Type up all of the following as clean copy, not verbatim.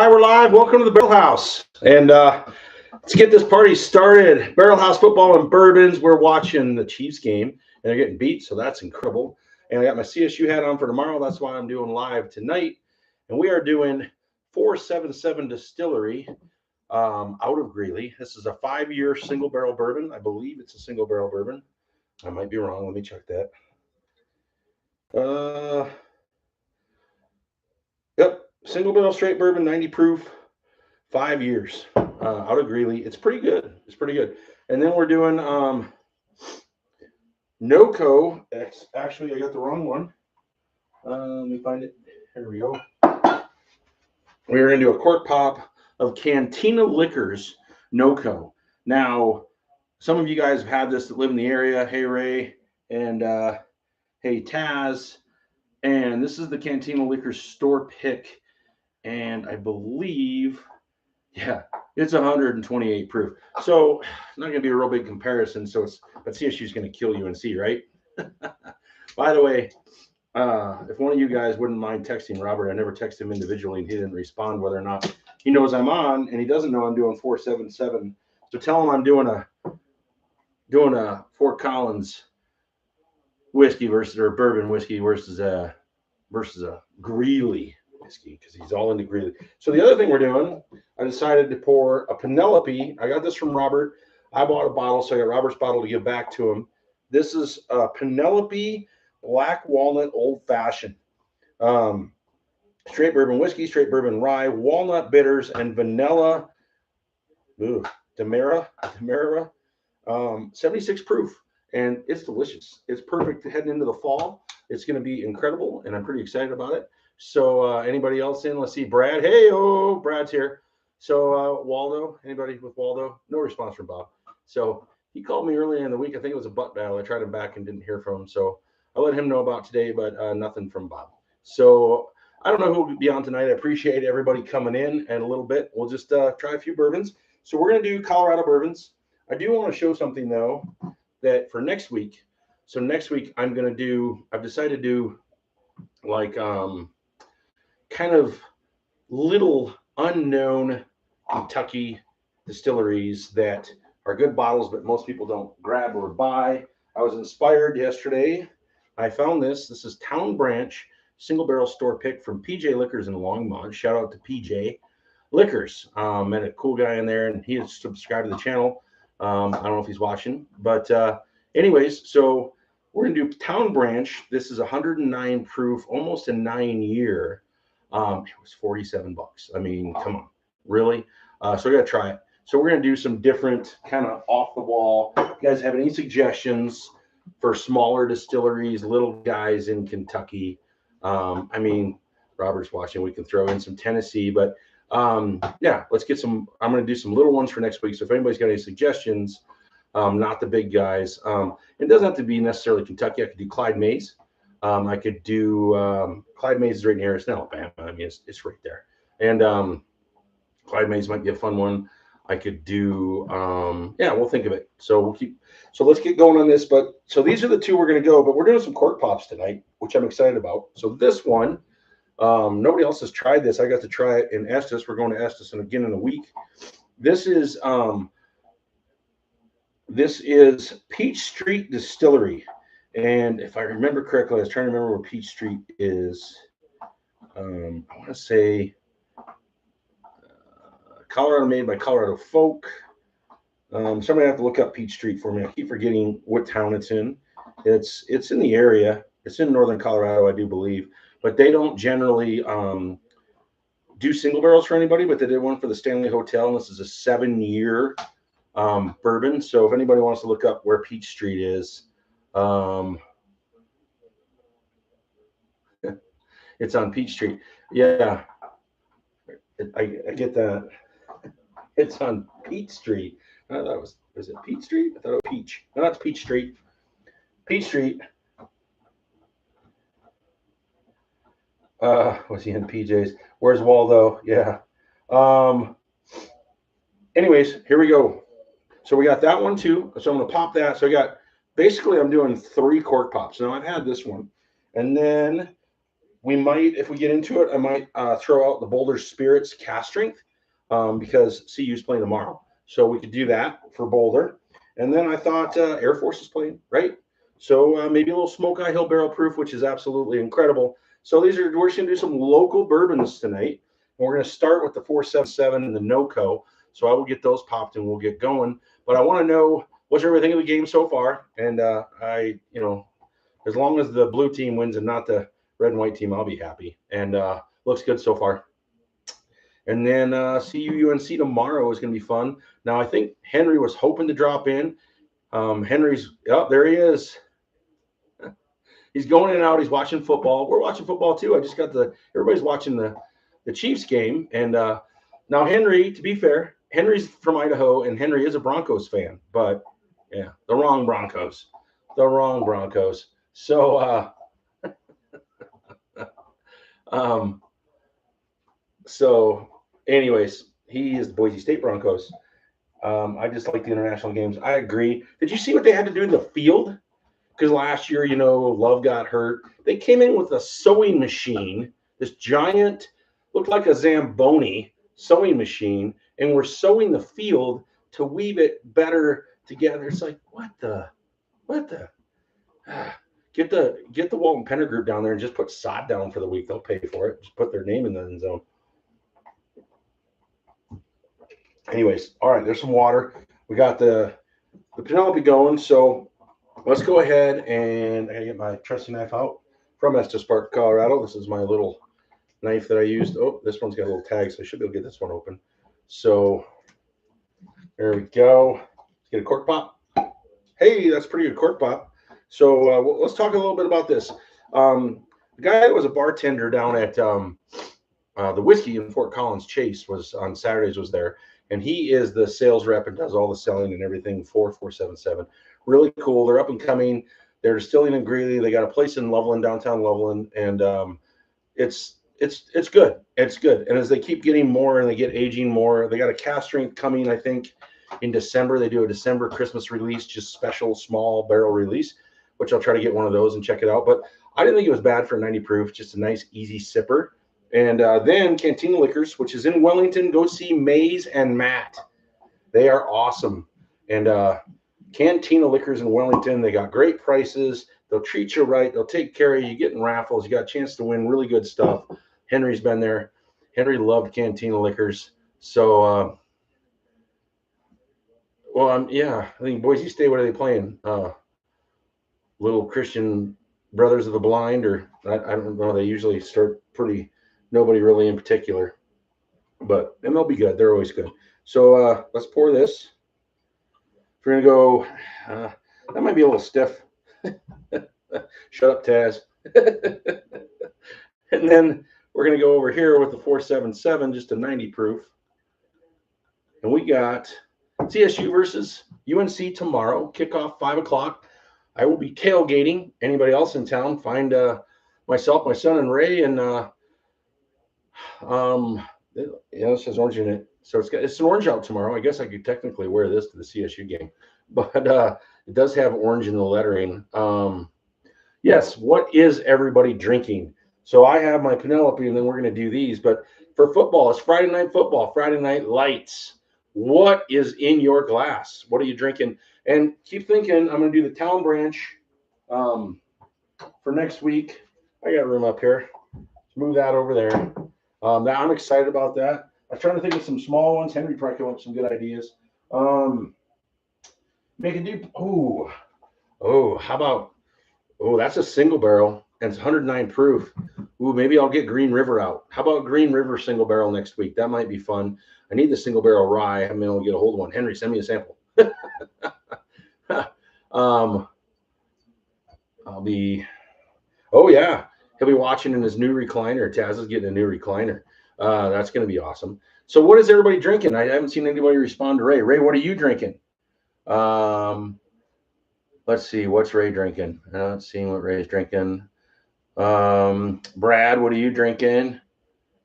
Hi, we're live. Welcome to the Barrelhouse. And let's get this party started. Barrelhouse football and bourbons. We're watching the Chiefs game, and they're getting beat, so that's incredible. And I got my CSU hat on for tomorrow. That's why I'm doing live tonight. And we are doing 477 Distillery out of Greeley. This is a 5-year single barrel bourbon. I believe it's a single barrel bourbon. I might be wrong. Let me check that. Yep, single barrel straight bourbon, 90 proof, 5 years out of Greeley. It's pretty good. It's pretty good. And then we're doing NOCO. Actually, I got the wrong one. Let me find it. Here we go. We're going to do a cork pop of Cantina Liquors NOCO. Now, some of you guys have had this that live in the area. Hey, Ray, and hey, Taz. And this is the Cantina Liquors store pick. And I believe, yeah, it's 128 proof. So it's not going to be a real big comparison. So but CSU is going to kill UNC, right? By the way, if one of you guys wouldn't mind texting Robert, I never texted him individually and he didn't respond whether or not he knows I'm on, and he doesn't know I'm doing 477. So tell him I'm doing a Fort Collins whiskey versus, or bourbon whiskey versus a Greeley whiskey, because he's all into Greeley. So the other thing we're doing, I decided to pour a Penelope. I got this from Robert. I bought a bottle, so I got Robert's bottle to give back to him. This is a Penelope Black Walnut Old Fashioned. Straight bourbon whiskey, straight bourbon rye, walnut bitters, and vanilla Demerara, 76 proof. And it's delicious. It's perfect heading into the fall. It's going to be incredible, and I'm pretty excited about it. So anybody else in? Let's see. Brad. Hey, Brad's here. So Waldo, anybody with Waldo? No response from Bob. So he called me earlier in the week. I think it was a butt battle. I tried him back and didn't hear from him. So I let him know about today, but nothing from Bob. So I don't know who will be on tonight. I appreciate everybody coming in, and a little bit. We'll just try a few bourbons. So we're going to do Colorado bourbons. I do want to show something, though, that for next week. So next week I've decided to do like kind of little unknown Kentucky distilleries that are good bottles, but most people don't grab or buy. I was inspired yesterday. I found this. This is Town Branch single barrel store pick from PJ Liquors in Longmont. Shout out to PJ Liquors. Met a cool guy in there, and he has subscribed to the channel. I don't know if he's watching, but anyways, so we're going to do Town Branch. This is 109 proof, almost a 9-year. It was $47. I mean, come on, really? So I got to try it. So we're going to do some different kind of off the wall. If you guys have any suggestions for smaller distilleries, little guys in Kentucky? I mean, Robert's watching. We can throw in some Tennessee, but yeah, let's get some. I'm going to do some little ones for next week. So if anybody's got any suggestions, not the big guys. It doesn't have to be necessarily Kentucky. I could do Clyde Mays. I could do Clyde Mays is right near us in Alabama. I mean, it's right there. And Clyde Mays might be a fun one. I could do yeah, we'll think of it. So let's get going on this. But so these are the two we're going to go. But we're doing some cork pops tonight, which I'm excited about. So this one, nobody else has tried this. I got to try it in Estes. We're going to Estes again in a week. This is Peach Street Distillery. And if I remember correctly, I was trying to remember where Peach Street is. I want to say Colorado, made by Colorado Folk. Somebody have to look up Peach Street for me. I keep forgetting what town it's in. It's in the area. It's in northern Colorado, I do believe. But they don't generally do single barrels for anybody, but they did one for the Stanley Hotel, and this is a 7-year bourbon. So if anybody wants to look up where Peach Street is, it's on Peach Street. Yeah, I get that. It's on Peach Street. I thought it was it Peach Street? I thought it was Peach. No, it's Peach Street. Peach Street. Was he in PJ's? Where's Waldo? Yeah. Anyways, here we go. So we got that one too. So I'm going to pop that. So I got, basically I'm doing 3 cork pops. Now I've had this one. And then we might, if we get into it, I might throw out the Boulder Spirits cast strength because CU's playing tomorrow. So we could do that for Boulder. And then I thought Air Force is playing, right? So maybe a little Smoke Eye Hill Barrel Proof, which is absolutely incredible. So we're just going to do some local bourbons tonight. And we're going to start with the 477 and the NoCo. So I will get those popped and we'll get going. But I want to know what's everything of the game so far. And as long as the blue team wins and not the red and white team, I'll be happy. And looks good so far. And then CU-UNC tomorrow is going to be fun. Now, I think Henry was hoping to drop in. Henry's, oh, there he is. He's going in and out. He's watching football. We're watching football too. I just got everybody's watching the Chiefs game. And now Henry, to be fair, Henry's from Idaho, and Henry is a Broncos fan. But, yeah, the wrong Broncos. The wrong Broncos. So, so anyways, he is the Boise State Broncos. I just like the international games. I agree. Did you see what they had to do in the field? Because last year, Love got hurt. They came in with a sewing machine, this giant, looked like a Zamboni sewing machine, and we're sewing the field to weave it better together. It's like, what the? Get the Walton Penner group down there and just put sod down for the week. They'll pay for it. Just put their name in the end zone. Anyways, all right, there's some water. We got the Penelope going, so let's go ahead and I gotta get my trusty knife out from Estes Park, Colorado. This is my little knife that I used. Oh, this one's got a little tag, so I should be able to get this one open. So there we go. Let's get a cork pop. Hey, that's pretty good cork pop. So let's talk a little bit about this. The guy that was a bartender down at the whiskey in Fort Collins, Chase, was on Saturdays was there, and he is the sales rep and does all the selling and everything for 477. Really cool. They're up and coming. They're distilling in Greeley. They got a place in Loveland, downtown Loveland, and it's good. It's good. And as they keep getting more and they get aging more, they got a cast strength coming, I think, in December. They do a December Christmas release, just special small barrel release, which I'll try to get one of those and check it out. But I didn't think it was bad for 90 proof, just a nice, easy sipper. And then Cantina Liquors, which is in Wellington. Go see Maze and Matt. They are awesome. And Cantina Liquors in Wellington, they got great prices. They'll treat you right. They'll take care of you. You get in raffles. You got a chance to win really good stuff. Henry's been there. Henry loved Cantina Liquors. So, yeah, I think Boise State, what are they playing? Little Christian Brothers of the Blind, or I don't know. They usually start pretty, nobody really in particular, and they'll be good. They're always good. So let's pour this. We're going to go, that might be a little stiff. Shut up, Taz. And then we're going to go over here with the 477, just a 90 proof. And we got CSU versus UNC tomorrow, kickoff 5 o'clock. I will be tailgating. Anybody else in town, find myself, my son, and Ray. And it says orange in it. So it's an orange out tomorrow. I guess I could technically wear this to the CSU game. But it does have orange in the lettering. Yes, what is everybody drinking? So I have my Penelope, and then we're going to do these. But for football, it's Friday night football, Friday night lights. What is in your glass? What are you drinking? And keep thinking, I'm going to do the Town Branch for next week. I got room up here. Let's move that over there. I'm excited about that. I'm trying to think of some small ones. Henry probably came up with some good ideas. Make a deep. How about? Oh, that's a single barrel, and it's 109 proof. Ooh, maybe I'll get Green River out. How about Green River single barrel next week? That might be fun. I need the single barrel rye. I haven't been able to get a hold of one. Henry, send me a sample. I'll be. Oh yeah, he'll be watching in his new recliner. Taz is getting a new recliner. That's going to be awesome. So what is everybody drinking? I haven't seen anybody respond to Ray. Ray, what are you drinking? Let's see. What's Ray drinking? Not seeing what Ray's drinking. Brad, what are you drinking?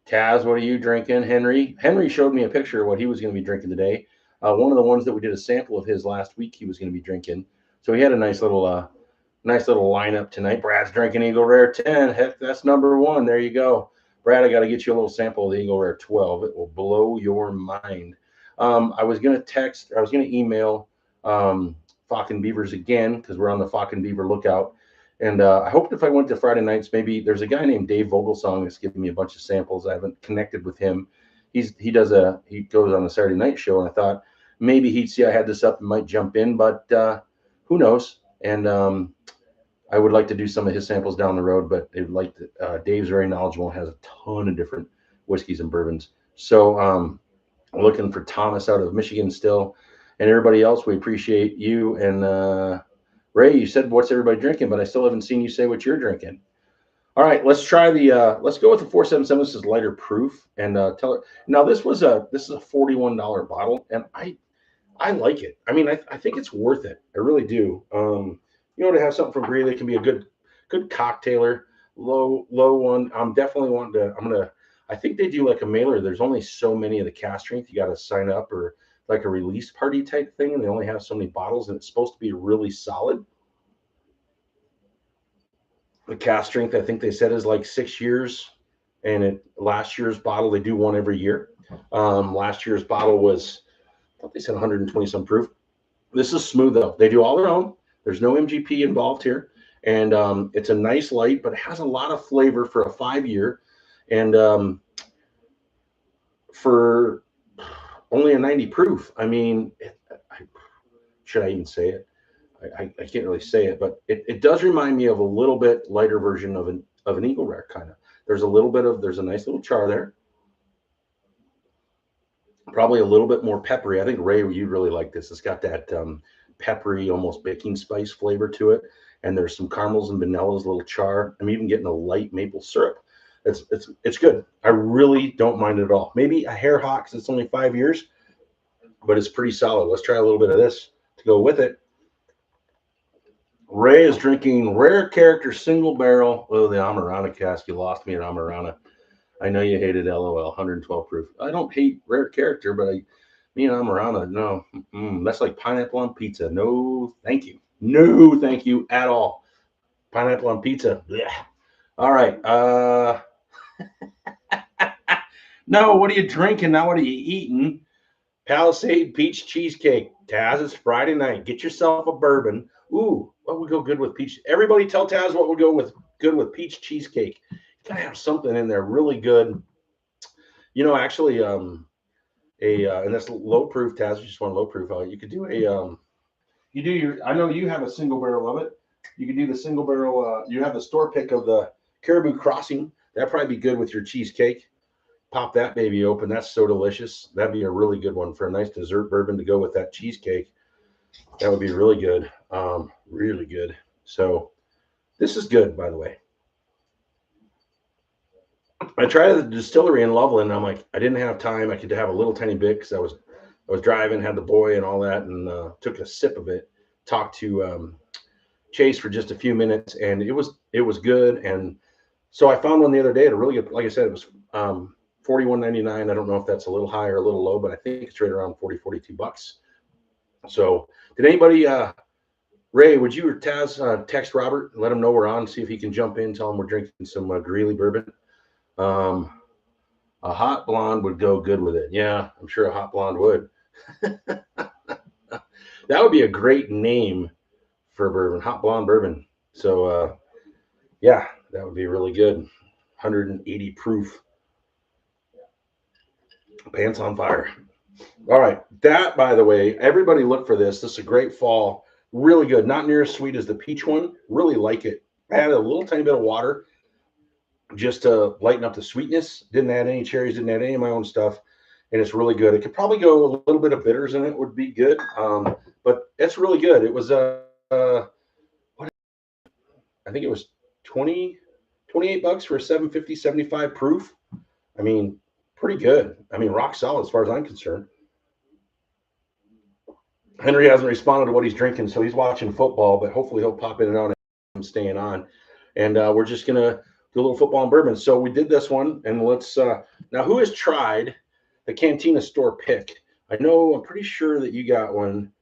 Taz, what are you drinking? Henry showed me a picture of what he was going to be drinking today. One of the ones that we did a sample of his last week, he was going to be drinking. So he had a nice little Nice little lineup tonight. Brad's drinking Eagle Rare 10. Heck, that's number 1. There you go. Brad, I got to get you a little sample of the Eagle Rare 12. It will blow your mind. I was going to email Falk and Beavers again because we're on the Falk and Beaver lookout. And I hoped if I went to Friday nights, maybe there's a guy named Dave Vogelsong that's giving me a bunch of samples. I haven't connected with him. He goes on the Saturday night show, and I thought maybe he'd see I had this up and might jump in, but who knows? And I would like to do some of his samples down the road, but Dave's very knowledgeable and has a ton of different whiskeys and bourbons. So I'm looking for Thomas out of Michigan still, and everybody else. We appreciate you. And Ray, you said what's everybody drinking, but I still haven't seen you say what you're drinking. All right, let's try the let's go with the 477. This is lighter proof, and tell her now this is a $41 bottle, and I like it. I mean, I think it's worth it. I really do. You know, to have something from Greeley can be a good cocktailer. Low one. I'm definitely wanting to. I think they do like a mailer. There's only so many of the cast strength. You got to sign up, or like a release party type thing, and they only have so many bottles, and it's supposed to be really solid. The cast strength, I think they said, is like 6 years, and last year's bottle, they do one every year. Last year's bottle was, I thought they said 120 some proof. This is smooth though. They do all their own. There's no MGP involved here, and it's a nice light, but it has a lot of flavor for a 5-year, and for only a 90 proof. I mean, should I even say it? I can't really say it, but it does remind me of a little bit lighter version of an Eagle Rare kind of. There's a nice little char there. Probably a little bit more peppery. I think Ray, you'd really like this. It's got that peppery, almost baking spice flavor to it, and there's some caramels and vanillas, a little char. I'm even getting a light maple syrup. It's good. I really don't mind it at all. Maybe a hair hot because it's only 5 years, but it's pretty solid. Let's try a little bit of this to go with it. Ray is drinking Rare Character Single Barrel. Oh, the Amarana cask. You lost me at Amarana. I know you hated LOL, 112 proof. I don't hate Rare Character, but me and Amarana, no. That's like pineapple on pizza. No, thank you. No, thank you at all. Pineapple on pizza. Blech. All right. No, what are you drinking? Now what are you eating? Palisade Peach Cheesecake. Taz, it's Friday night. Get yourself a bourbon. Ooh, what would go good with peach? Everybody tell Taz what would go good with peach cheesecake. You gotta have something in there really good. You know, actually, and that's low proof, Taz. You just want low proof. You could do I know you have a single barrel of it. You could do the single barrel. You have the store pick of the Caribou Crossing. That'd probably be good with your cheesecake. Pop that baby open. That's so delicious. That'd be a really good one for a nice dessert bourbon to go with that cheesecake. That would be really good. Really good. So this is good, by the way. I tried the distillery in Loveland. I'm like, I didn't have time. I could have a little tiny bit because I was driving, had the boy and all that, and took a sip of it. Talked to Chase for just a few minutes, and it was good. And so I found one the other day at a really good. Like I said, it was $41.99. I don't know if that's a little high or a little low, but I think it's right around $42. So did anybody, Ray, would you or Taz text Robert and let him know we're on, see if he can jump in, tell him we're drinking some Greeley bourbon. A hot blonde would go good with it. Yeah, I'm sure a hot blonde would. That would be a great name for a bourbon, hot blonde bourbon. So, yeah, that would be really good. 180 proof. Pants on fire. All right. That, by the way, everybody look for this. This is a great fall. Really good. Not near as sweet as the peach one. Really like it. I added a little tiny bit of water just to lighten up the sweetness. Didn't add any cherries. Didn't add any of my own stuff. And it's really good. It could probably go a little bit of bitters in it would be good. But it's really good. It was I think it was $28 for a 750, 75 proof. I mean, pretty good. I mean, rock solid as far as I'm concerned. Henry hasn't responded to what he's drinking, so he's watching football, but hopefully he'll pop in and out and I'm staying on. And we're just going to do a little football and bourbon. So we did this one, and let's now who has tried the Cantina store pick? I know, I'm pretty sure that you got one.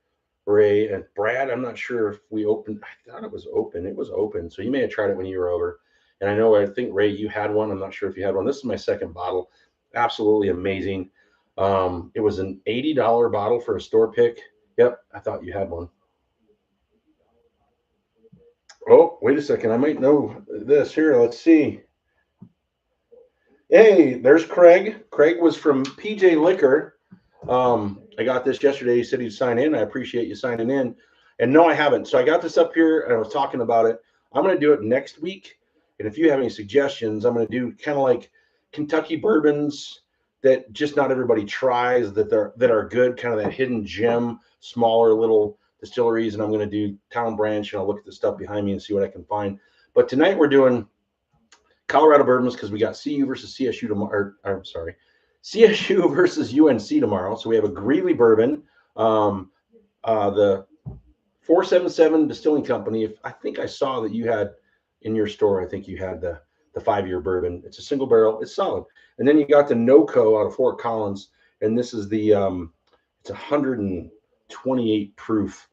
Ray, and Brad. I'm not sure if we opened. I thought it was open. It was open. So you may have tried it when you were over. And I think, Ray, you had one. I'm not sure if you had one. This is my second bottle. Absolutely amazing. It was an $80 bottle for a store pick. Yep, I thought you had one. Oh, wait a second. I might know this. Here, let's see. Hey, there's Craig. Craig was from PJ Liquor. I got this yesterday. He said he'd sign in. I appreciate you signing in. And no, I haven't. So I got this up here and I was talking about it. I'm going to do it next week. And if you have any suggestions, I'm going to do kind of like Kentucky bourbons that just not everybody tries that are good, kind of that hidden gem, smaller little distilleries. And I'm going to do Town Branch, and I'll look at the stuff behind me and see what I can find. But tonight we're doing Colorado Bourbons because we got CU versus CSU tomorrow. I'm sorry, CSU versus UNC tomorrow. So we have a Greeley Bourbon, the 477 Distilling Company. I think I saw that you had in your store. I think you had the 5-year bourbon. It's a single barrel. It's solid. And then you got the NoCo out of Fort Collins, and this is the it's 128 proof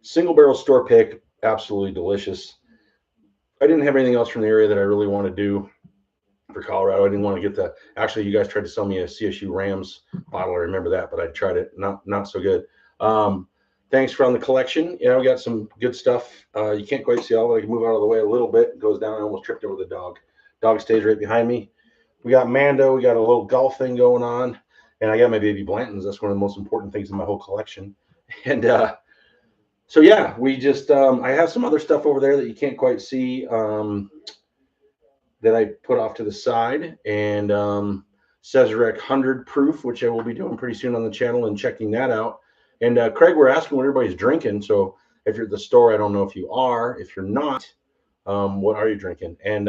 single barrel store pick. Absolutely delicious. I didn't have anything else from the area that I really want to do for Colorado. I didn't want to get the. Actually, you guys tried to sell me a CSU Rams bottle. I remember that, but I tried it. Not so good. Thanks for on the collection. We got some good stuff. You can't quite see all of it. I can move out of the way a little bit. It goes down. I almost tripped over the dog. Dog stays right behind me. We got Mando. We got a little golf thing going on. And I got my baby Blantons. That's one of the most important things in my whole collection. And so, yeah, we just I have some other stuff over there that you can't quite see that I put off to the side. And Cesarec 100 proof, which I will be doing pretty soon on the channel and checking that out. And Craig, we're asking what everybody's drinking. So if you're at the store, I don't know if you are. If you're not, what are you drinking? And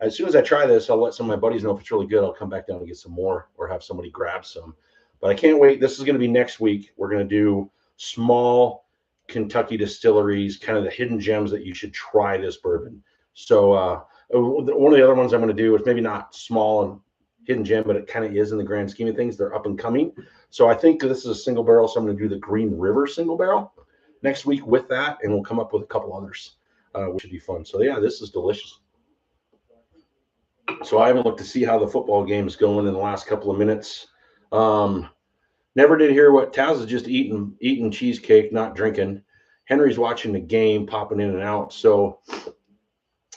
as soon as I try this, I'll let some of my buddies know if it's really good. I'll come back down and get some more or have somebody grab some. But I can't wait. This is going to be next week. We're going to do small Kentucky distilleries, kind of the hidden gems that you should try this bourbon. So one of the other ones I'm going to do is maybe not small and hidden gem, but it kind of is in the grand scheme of things. They're up and coming. So I think this is a single barrel. So I'm going to do the Green River single barrel next week with that, and we'll come up with a couple others, which should be fun. So yeah, this is delicious. So I haven't looked to see how the football game is going in the last couple of minutes. Never did hear what Taz is just eating cheesecake, not drinking. Henry's watching the game, popping in and out. So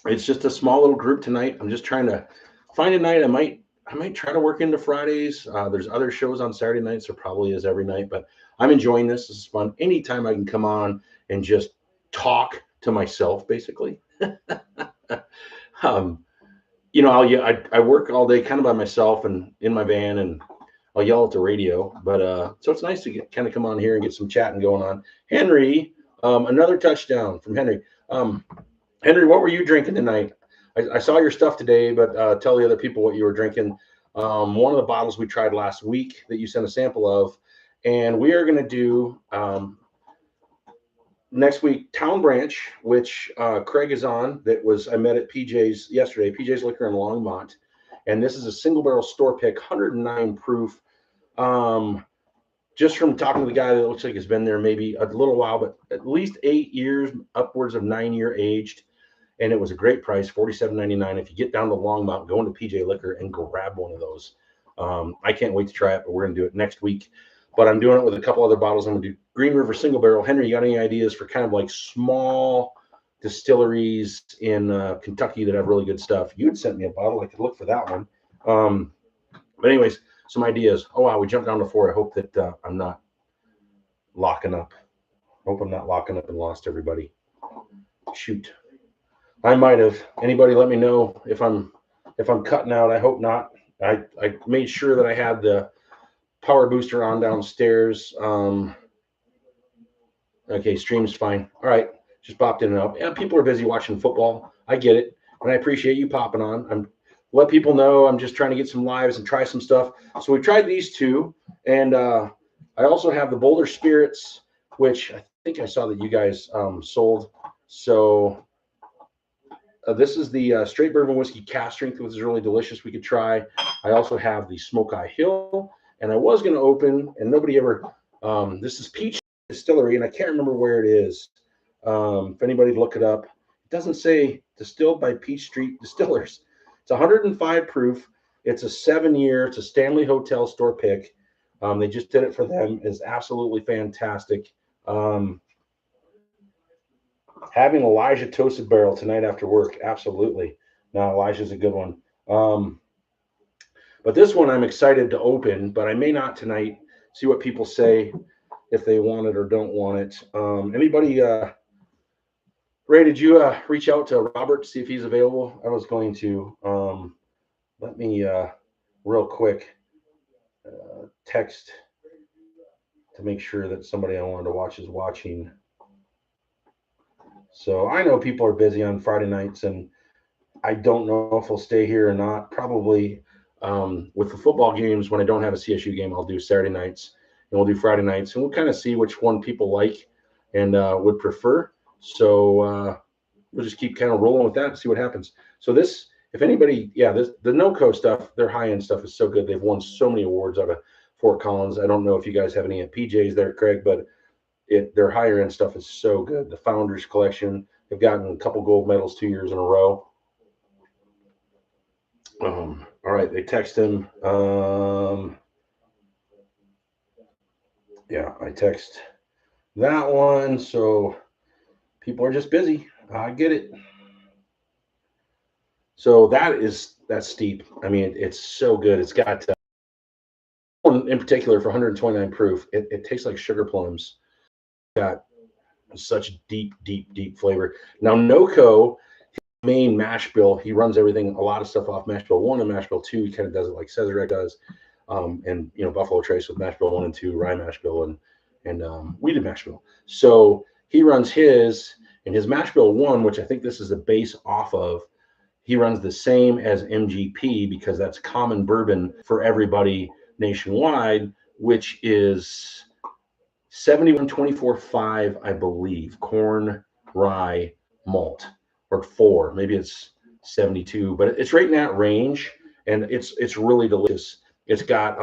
it's just a small little group tonight. I'm just trying to find a night. I might try to work into Fridays. There's other shows on Saturday nights. There probably is every night, but I'm enjoying this. This is fun. Anytime I can come on and just talk to myself, basically. I work all day kind of by myself and in my van, and I'll yell at the radio. But so it's nice to kind of come on here and get some chatting going on. Henry, another touchdown from Henry. Henry, what were you drinking tonight? I saw your stuff today, but tell the other people what you were drinking. One of the bottles we tried last week that you sent a sample of, and we are going to do next week Town Branch, which Craig is on. I met at PJ's yesterday, PJ's Liquor in Longmont, and this is a single barrel store pick, 109 proof. Just from talking to the guy that looks like has been there maybe a little while, but at least 8 years, upwards of 9-year aged. And it was a great price, $47.99. If you get down to Longmont, go into PJ Liquor and grab one of those. I can't wait to try it, but we're going to do it next week. But I'm doing it with a couple other bottles. I'm going to do Green River Single Barrel. Henry, you got any ideas for kind of like small distilleries in Kentucky that have really good stuff? You had sent me a bottle. I could look for that one. But anyways, some ideas. Oh, wow, we jumped down to 4. I hope that I'm not locking up. Hope I'm not locking up and lost everybody. Shoot. I might have. Anybody let me know if I'm cutting out. I hope not. I made sure that I had the power booster on downstairs. Okay, stream's fine. All right, just popped in and out. Yeah, people are busy watching football. I get it, and I appreciate you popping on. Let people know I'm just trying to get some lives and try some stuff. So we tried these two, and I also have the Boulder Spirits, which I think I saw that you guys sold. So. This is the straight bourbon whiskey cast strength, which is really delicious. We could try. I also have the Smoke Eye Hill, and I was going to open, and nobody ever. This is peach Distillery, and I can't remember where it is. If anybody look it up, it doesn't say distilled by Peach Street Distillers. It's 105 proof. It's a 7-year. It's a Stanley Hotel store pick. They just did it for them. It's absolutely fantastic. Having Elijah toasted barrel tonight after work, absolutely. Now Elijah's a good one. But this one I'm excited to open, but I may not tonight. See what people say, if they want it or don't want it. Anybody, Ray, did you reach out to Robert to see if he's available? I was going to. Let me real quick text to make sure that somebody I wanted to watch is watching. So I know people are busy on Friday nights, and I don't know if he'll stay here or not. Probably with the football games, when I don't have a CSU game, I'll do Saturday nights, and we'll do Friday nights, and we'll kind of see which one people like and would prefer. So we'll just keep kind of rolling with that and see what happens. So this, if anybody, yeah, the NoCo stuff, their high-end stuff is so good. They've won so many awards out of Fort Collins. I don't know if you guys have any at PJ's there, Craig, but their higher end stuff is so good. The Founders Collection, they've gotten a couple gold medals 2 years in a row. All right, they text him. Yeah, I text that one. So people are just busy. I get it. So that's steep. I mean, it's so good. It's got one in particular for 129 proof. It tastes like sugar plums. Got such deep flavor. Now NoCo, main mash bill, he runs everything, a lot of stuff off mash bill 1 and mash bill 2. He kind of does it like Cesarek does, and Buffalo Trace with mash bill 1 and 2, rye mash bill and wheated mash bill. So he runs his, and his mash bill 1, which I think this is the base off of, he runs the same as MGP because that's common bourbon for everybody nationwide, which is 71-24-5, I believe, corn, rye, malt, or 4. Maybe it's 72, but it's right in that range, and it's really delicious. It's got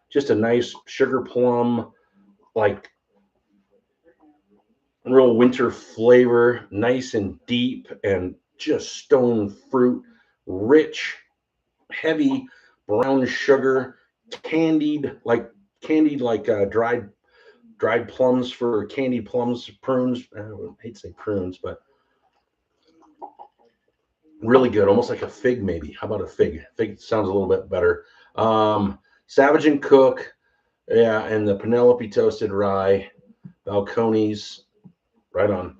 just a nice sugar plum, like real winter flavor, nice and deep, and just stone fruit, rich, heavy brown sugar, candied like dried plums for candied plums, prunes. I hate to say prunes, but really good, almost like a fig maybe. How about a fig? Fig sounds a little bit better. Savage and Cook, yeah, and the Penelope toasted rye, Balcones, right on.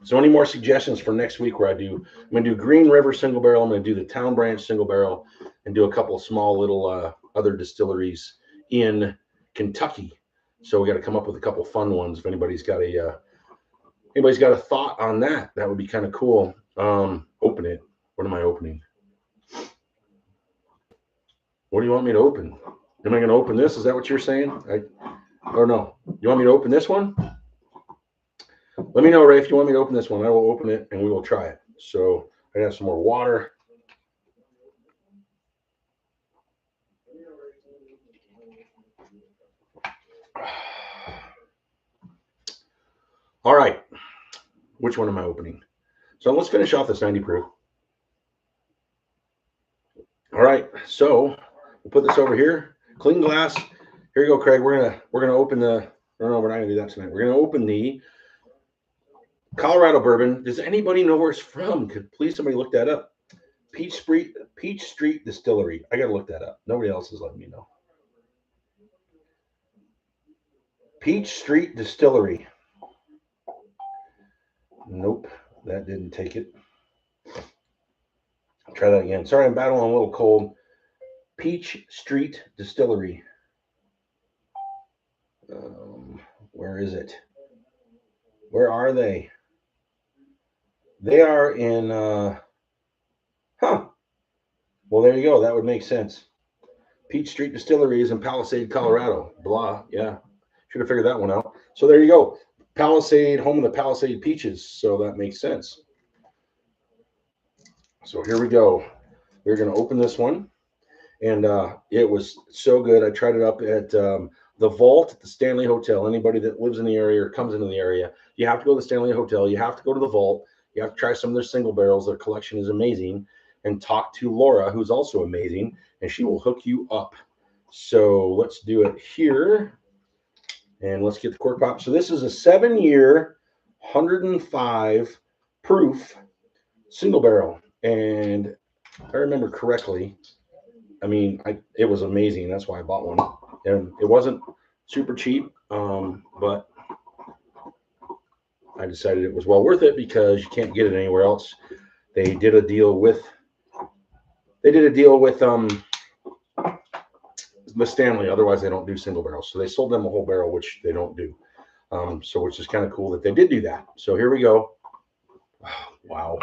So any more suggestions for next week where I'm going to do Green River single barrel, I'm going to do the Town Branch single barrel, and do a couple of small little other distilleries in Kentucky. So we got to come up with a couple fun ones. If anybody's got a thought on that, that would be kind of cool. Open it. What am I opening? What do you want me to open? Am I going to open this? Is that what you're saying? Or no? You want me to open this one? Let me know, Ray, if you want me to open this one. I will open it and we will try it. So I have some more water. All right. Which one am I opening? So let's finish off this 90 proof. All right. So we'll put this over here. Clean glass. Here you go, Craig. We're gonna open the. No, we're not gonna do that tonight. We're gonna open the Colorado bourbon. Does anybody know where it's from? Could please somebody look that up? Peach Street Distillery. I gotta look that up. Nobody else is letting me know. Peach Street Distillery. Nope, that didn't take it. I'll try that again. Sorry, I'm battling a little cold. Peach Street Distillery. Where is it? Where are they? They are in, well, there you go. That would make sense. Peach Street Distillery is in Palisade, Colorado. Blah. Yeah. Should have figured that one out. So there you go. Palisade, home of the Palisade Peaches. So that makes sense. So here we go. We're going to open this one. And it was so good. I tried it up at The vault at the Stanley Hotel, anybody that lives in the area or comes into the area, you have to go to the Stanley Hotel. You have to go to the vault. You have to try some of their single barrels. Their collection is amazing. And talk to Laura, who's also amazing, and she will hook you up. So let's do it here. And let's get the cork pop. So this is a 7-year, 105 proof single barrel. And if I remember correctly, I mean, it was amazing. That's why I bought one. And it wasn't super cheap, but I decided it was well worth it because you can't get it anywhere else. They did a deal with the Stanley. Otherwise, they don't do single barrels. So they sold them a whole barrel, which they don't do. So which is kind of cool that they did do that. So here we go. Oh, wow.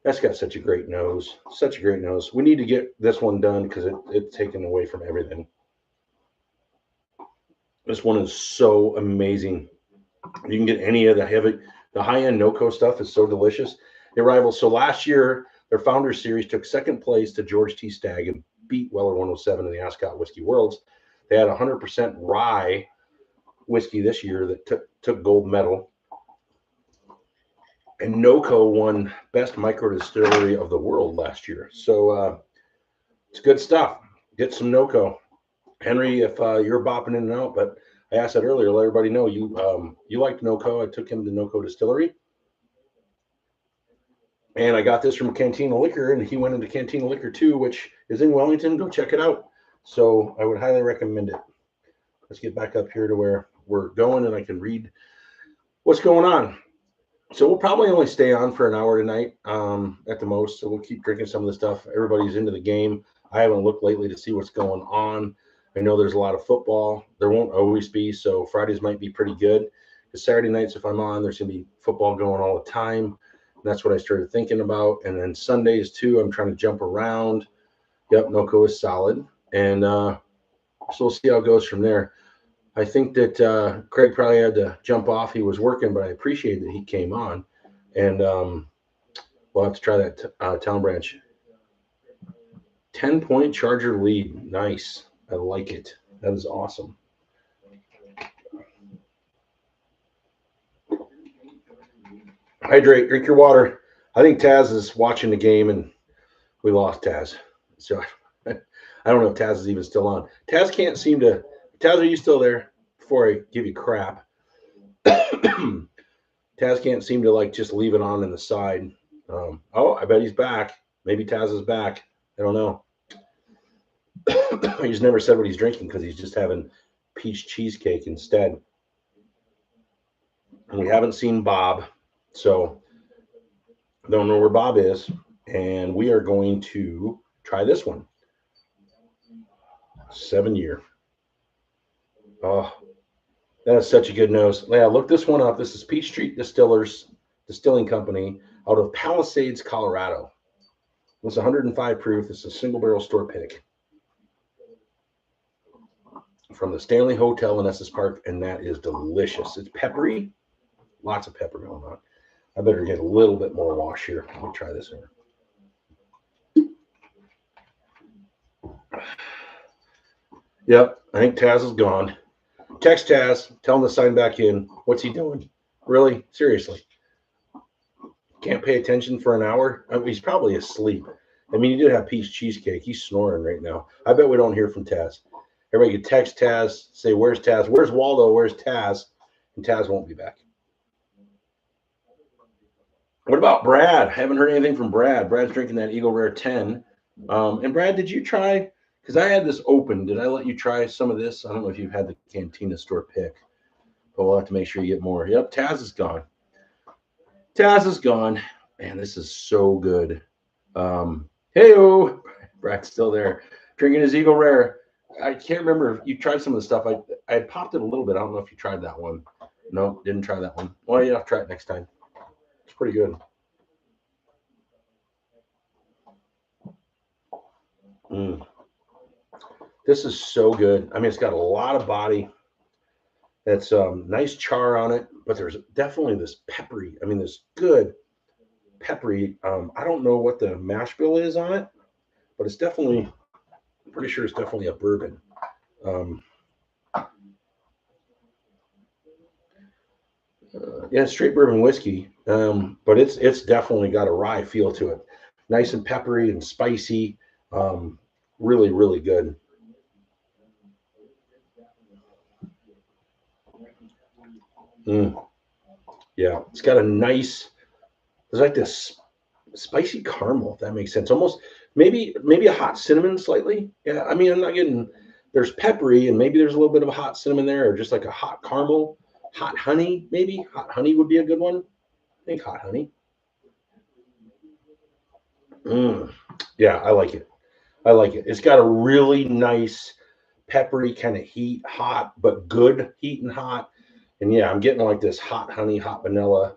That's got such a great nose. Such a great nose. We need to get this one done because it's taken away from everything. This one is so amazing. You can get any of the high-end NoCo stuff is so delicious. It rivals. So last year, their Founders Series took second place to George T. Stagg and beat Weller 107 in the Ascot Whiskey Worlds. They had 100% rye whiskey this year that took gold medal. And NoCo won Best Micro Distillery of the World last year. So it's good stuff. Get some NoCo. Henry, if you're bopping in and out, but I asked that earlier, let everybody know you liked NoCo. I took him to NoCo Distillery. And I got this from Cantina Liquor, and he went into Cantina Liquor too, which is in Wellington. Go check it out. So I would highly recommend it. Let's get back up here to where we're going, and I can read what's going on. So we'll probably only stay on for an hour tonight at the most. So we'll keep drinking some of the stuff. Everybody's into the game. I haven't looked lately to see what's going on. I know there's a lot of football. There won't always be, so Fridays might be pretty good. Because Saturday nights, if I'm on, there's going to be football going all the time. And that's what I started thinking about. And then Sundays, too, I'm trying to jump around. Yep, NoCo is solid. And so we'll see how it goes from there. I think that Craig probably had to jump off. He was working, but I appreciate that he came on. And we'll have to try that Town Branch. 10-point Charger lead. Nice. I like it. That is awesome. Hydrate. Drink your water. I think Taz is watching the game, and we lost Taz. So I don't know if Taz is even still on. Taz can't seem to... Taz, are you still there? Before I give you crap. Taz can't seem to just leave it on in the side. Oh, I bet he's back. Maybe Taz is back. I don't know. He's never said what he's drinking because he's just having peach cheesecake instead. And we haven't seen Bob, so I don't know where Bob is. And we are going to try this one. 7-year. Oh, that is such a good nose. Yeah, look this one up. This is Peach Street Distilling Company out of Palisades, Colorado. It's 105 proof. It's a single barrel store pick from the Stanley Hotel in Estes Park, and that is delicious. It's peppery. Lots of pepper going on. I better get a little bit more wash here. Let me try this here. Yep, I think Taz is gone. Text Taz, tell him to sign back in. What's he doing? Really? Seriously? Can't pay attention for an hour? I mean, he's probably asleep. I mean, he did have peach cheesecake. He's snoring right now. I bet we don't hear from Taz. Everybody can text Taz, say, where's Taz? Where's Waldo? Where's Taz? And Taz won't be back. What about Brad? I haven't heard anything from Brad. Brad's drinking that Eagle Rare 10. And Brad, did you try? Because I had this open. Did I let you try some of this? I don't know if you've had the Cantina store pick. But we'll have to make sure you get more. Yep, Taz is gone. Taz is gone. Man, this is so good. Hey-oh. Brad's still there. Drinking his Eagle Rare. I can't remember if you tried some of the stuff. I had popped it a little bit. I don't know if you tried that one. No, didn't try that one. Well, you have to try it next time. It's pretty good. This is so good. I mean, it's got a lot of body. That's nice char on it, but there's definitely this peppery. I mean, this good peppery. I don't know what the mash bill is on it, but it's definitely, I'm pretty sure it's definitely a bourbon. Yeah, straight bourbon whiskey, but it's definitely got a rye feel to it. Nice and peppery and spicy. Um, really, really good. Mm, yeah, it's got a nice. There's like this spicy caramel, if that makes sense. Almost maybe a hot cinnamon slightly. Yeah, I mean I'm not getting there's peppery and maybe there's a little bit of a hot cinnamon there, or just like a hot caramel, hot honey, maybe. Hot honey would be a good one. I think hot honey. Mm, yeah, I like it. I like it. It's got a really nice peppery kind of heat, hot, but good heat and hot. And yeah, I'm getting like this hot honey, hot vanilla,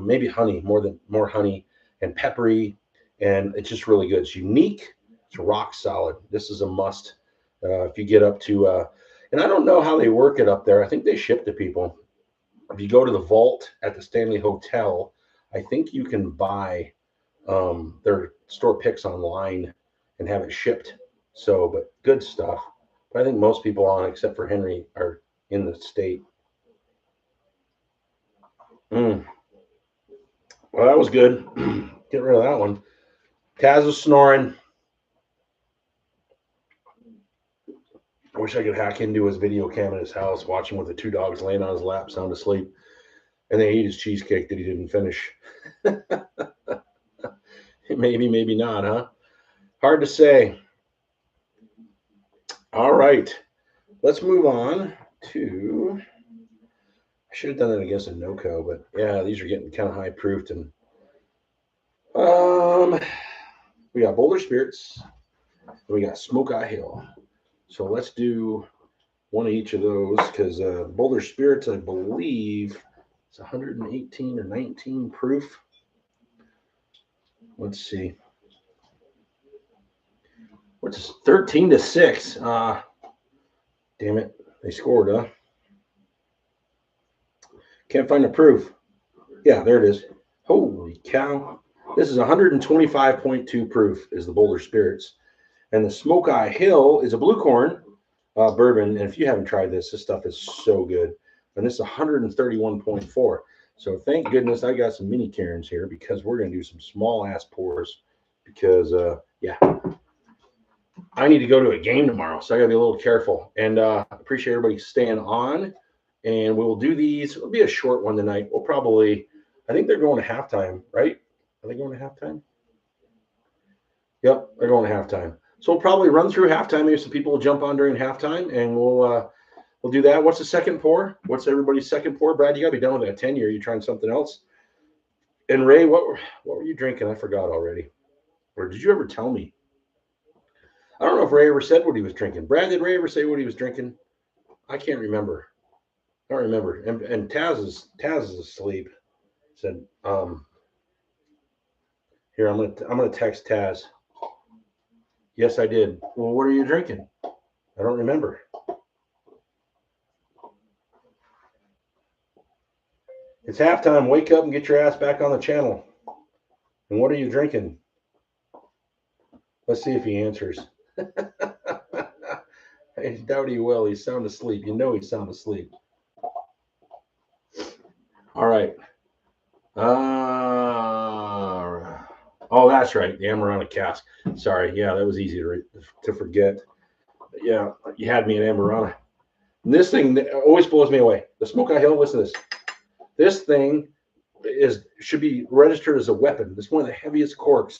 maybe honey, more honey and peppery. And it's just really good. It's unique. It's rock solid. This is a must if you get up to, and I don't know how they work it up there. I think they ship to people. If you go to the vault at the Stanley Hotel, I think you can buy their store picks online and have it shipped. So, but good stuff. But I think most people on, except for Henry, are in the state. Mm. Well, that was good. Get rid of that one. Taz was snoring. I wish I could hack into his video cam in his house, watch him with the two dogs laying on his lap, sound asleep, and then eat his cheesecake that he didn't finish. Maybe, maybe not, huh? Hard to say. All right. Let's move on to. I should have done it against a NoCo, but yeah, these are getting kind of high proofed. And um, we got Boulder Spirits, and we got Smoke Eye Hill. So let's do one of each of those because Boulder Spirits, I believe, it's 118 or 19 proof. Let's see. What's this? 13-6. Damn it. They scored, huh? Can't find the proof. Yeah, there it is. Holy cow. This is 125.2 proof is the Boulder Spirits. And the Smoke Eye Hill is a blue corn bourbon. And if you haven't tried this stuff is so good. And this is 131.4. So thank goodness I got some mini Karens here because we're going to do some small ass pours because, yeah, I need to go to a game tomorrow. So I got to be a little careful. And appreciate everybody staying on. And we will do these. It'll be a short one tonight. We'll probably, I think they're going to halftime, right? Are they going to halftime? Yep, they're going to halftime. So we'll probably run through halftime. Maybe some people will jump on during halftime, and we'll do that. What's the second pour? What's everybody's second pour? Brad, you got to be done with that 10-year. You trying something else? And Ray, what were you drinking? I forgot already. Or did you ever tell me? I don't know if Ray ever said what he was drinking. Brad, did Ray ever say what he was drinking? I can't remember. I don't remember. And Taz is asleep. Said, here I'm gonna text Taz. Yes, I did. Well, what are you drinking? I don't remember. It's halftime. Wake up and get your ass back on the channel. And what are you drinking? Let's see if he answers. I doubt he will. He's sound asleep. You know he's sound asleep. All right. Oh, that's right. The Amarana cask. Sorry. Yeah, that was easy to forget. But yeah, you had me at Amarana. And this thing always blows me away. The Smoke Eye Hill, listen to this. This thing should be registered as a weapon. This is one of the heaviest corks.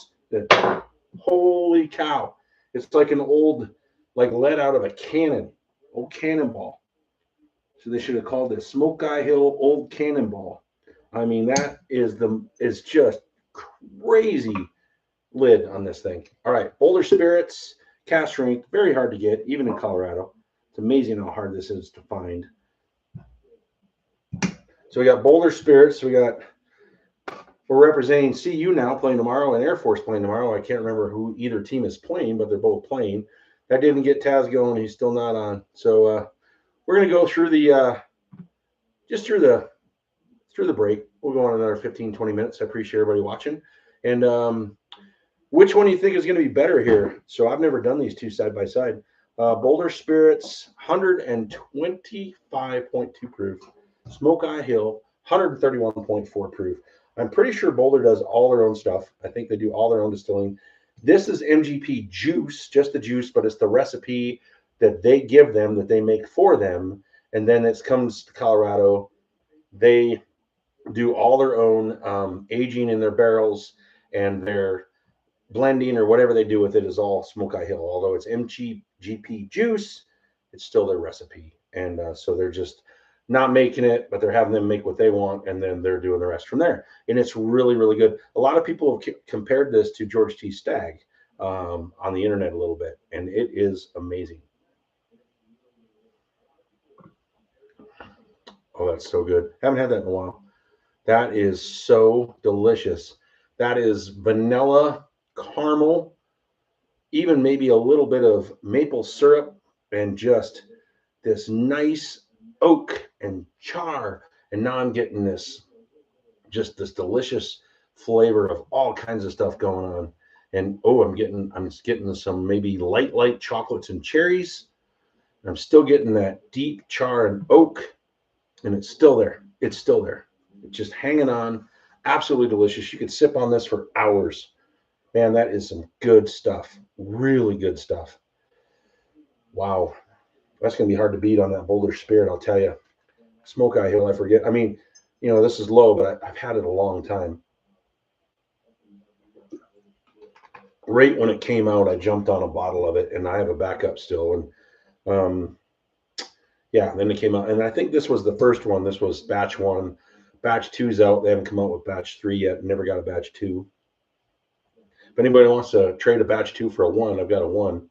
Holy cow. It's like an old, like let out of a cannon, old cannonball. So they should have called it Smoke Eye Hill Old Cannonball. I mean, that is just crazy lid on this thing. All right, Boulder Spirits, cast strength, very hard to get, even in Colorado. It's amazing how hard this is to find. So we got Boulder Spirits. We're representing CU now playing tomorrow and Air Force playing tomorrow. I can't remember who either team is playing, but they're both playing. That didn't get Taz going. He's still not on. So we're going to go through the through the break. We'll go on another 15, 20 minutes. I appreciate everybody watching. And which one do you think is going to be better here? So I've never done these two side by side. Boulder Spirits, 125.2 proof. Smoke Eye Hill, 131.4 proof. I'm pretty sure Boulder does all their own stuff. I think they do all their own distilling. This is MGP juice, just the juice, but it's the recipe that they give them, that they make for them. And then it comes to Colorado. They do all their own aging in their barrels, and their blending or whatever they do with it is all Smoke Eye Hill. Although it's MGP juice, it's still their recipe. And so they're just not making it, but they're having them make what they want, and then they're doing the rest from there. And it's really, really good. A lot of people have compared this to George T. Stagg on the internet a little bit, and it is amazing. Oh, that's so good. Haven't had that in a while. That is so delicious. That is vanilla, caramel, even maybe a little bit of maple syrup, and just this nice oak and char. And now I'm getting this, just this delicious flavor of all kinds of stuff going on. And oh, I'm getting some maybe light chocolates and cherries. I'm still getting that deep char and oak, and it's still there. It's still there. It's just hanging on. Absolutely delicious. You could sip on this for hours. Man, that is some good stuff. Really good stuff. Wow. That's going to be hard to beat on that Boulder Spirit, I'll tell you. Smoke Eye Hill, I forget. I mean, you know, this is low, but I've had it a long time. Right when it came out, I jumped on a bottle of it, and I have a backup still. And yeah, then it came out. And I think this was the first one. This was batch 1. Batch 2's out. They haven't come out with batch 3 yet. Never got a batch 2. If anybody wants to trade a batch 2 for a 1, I've got a 1.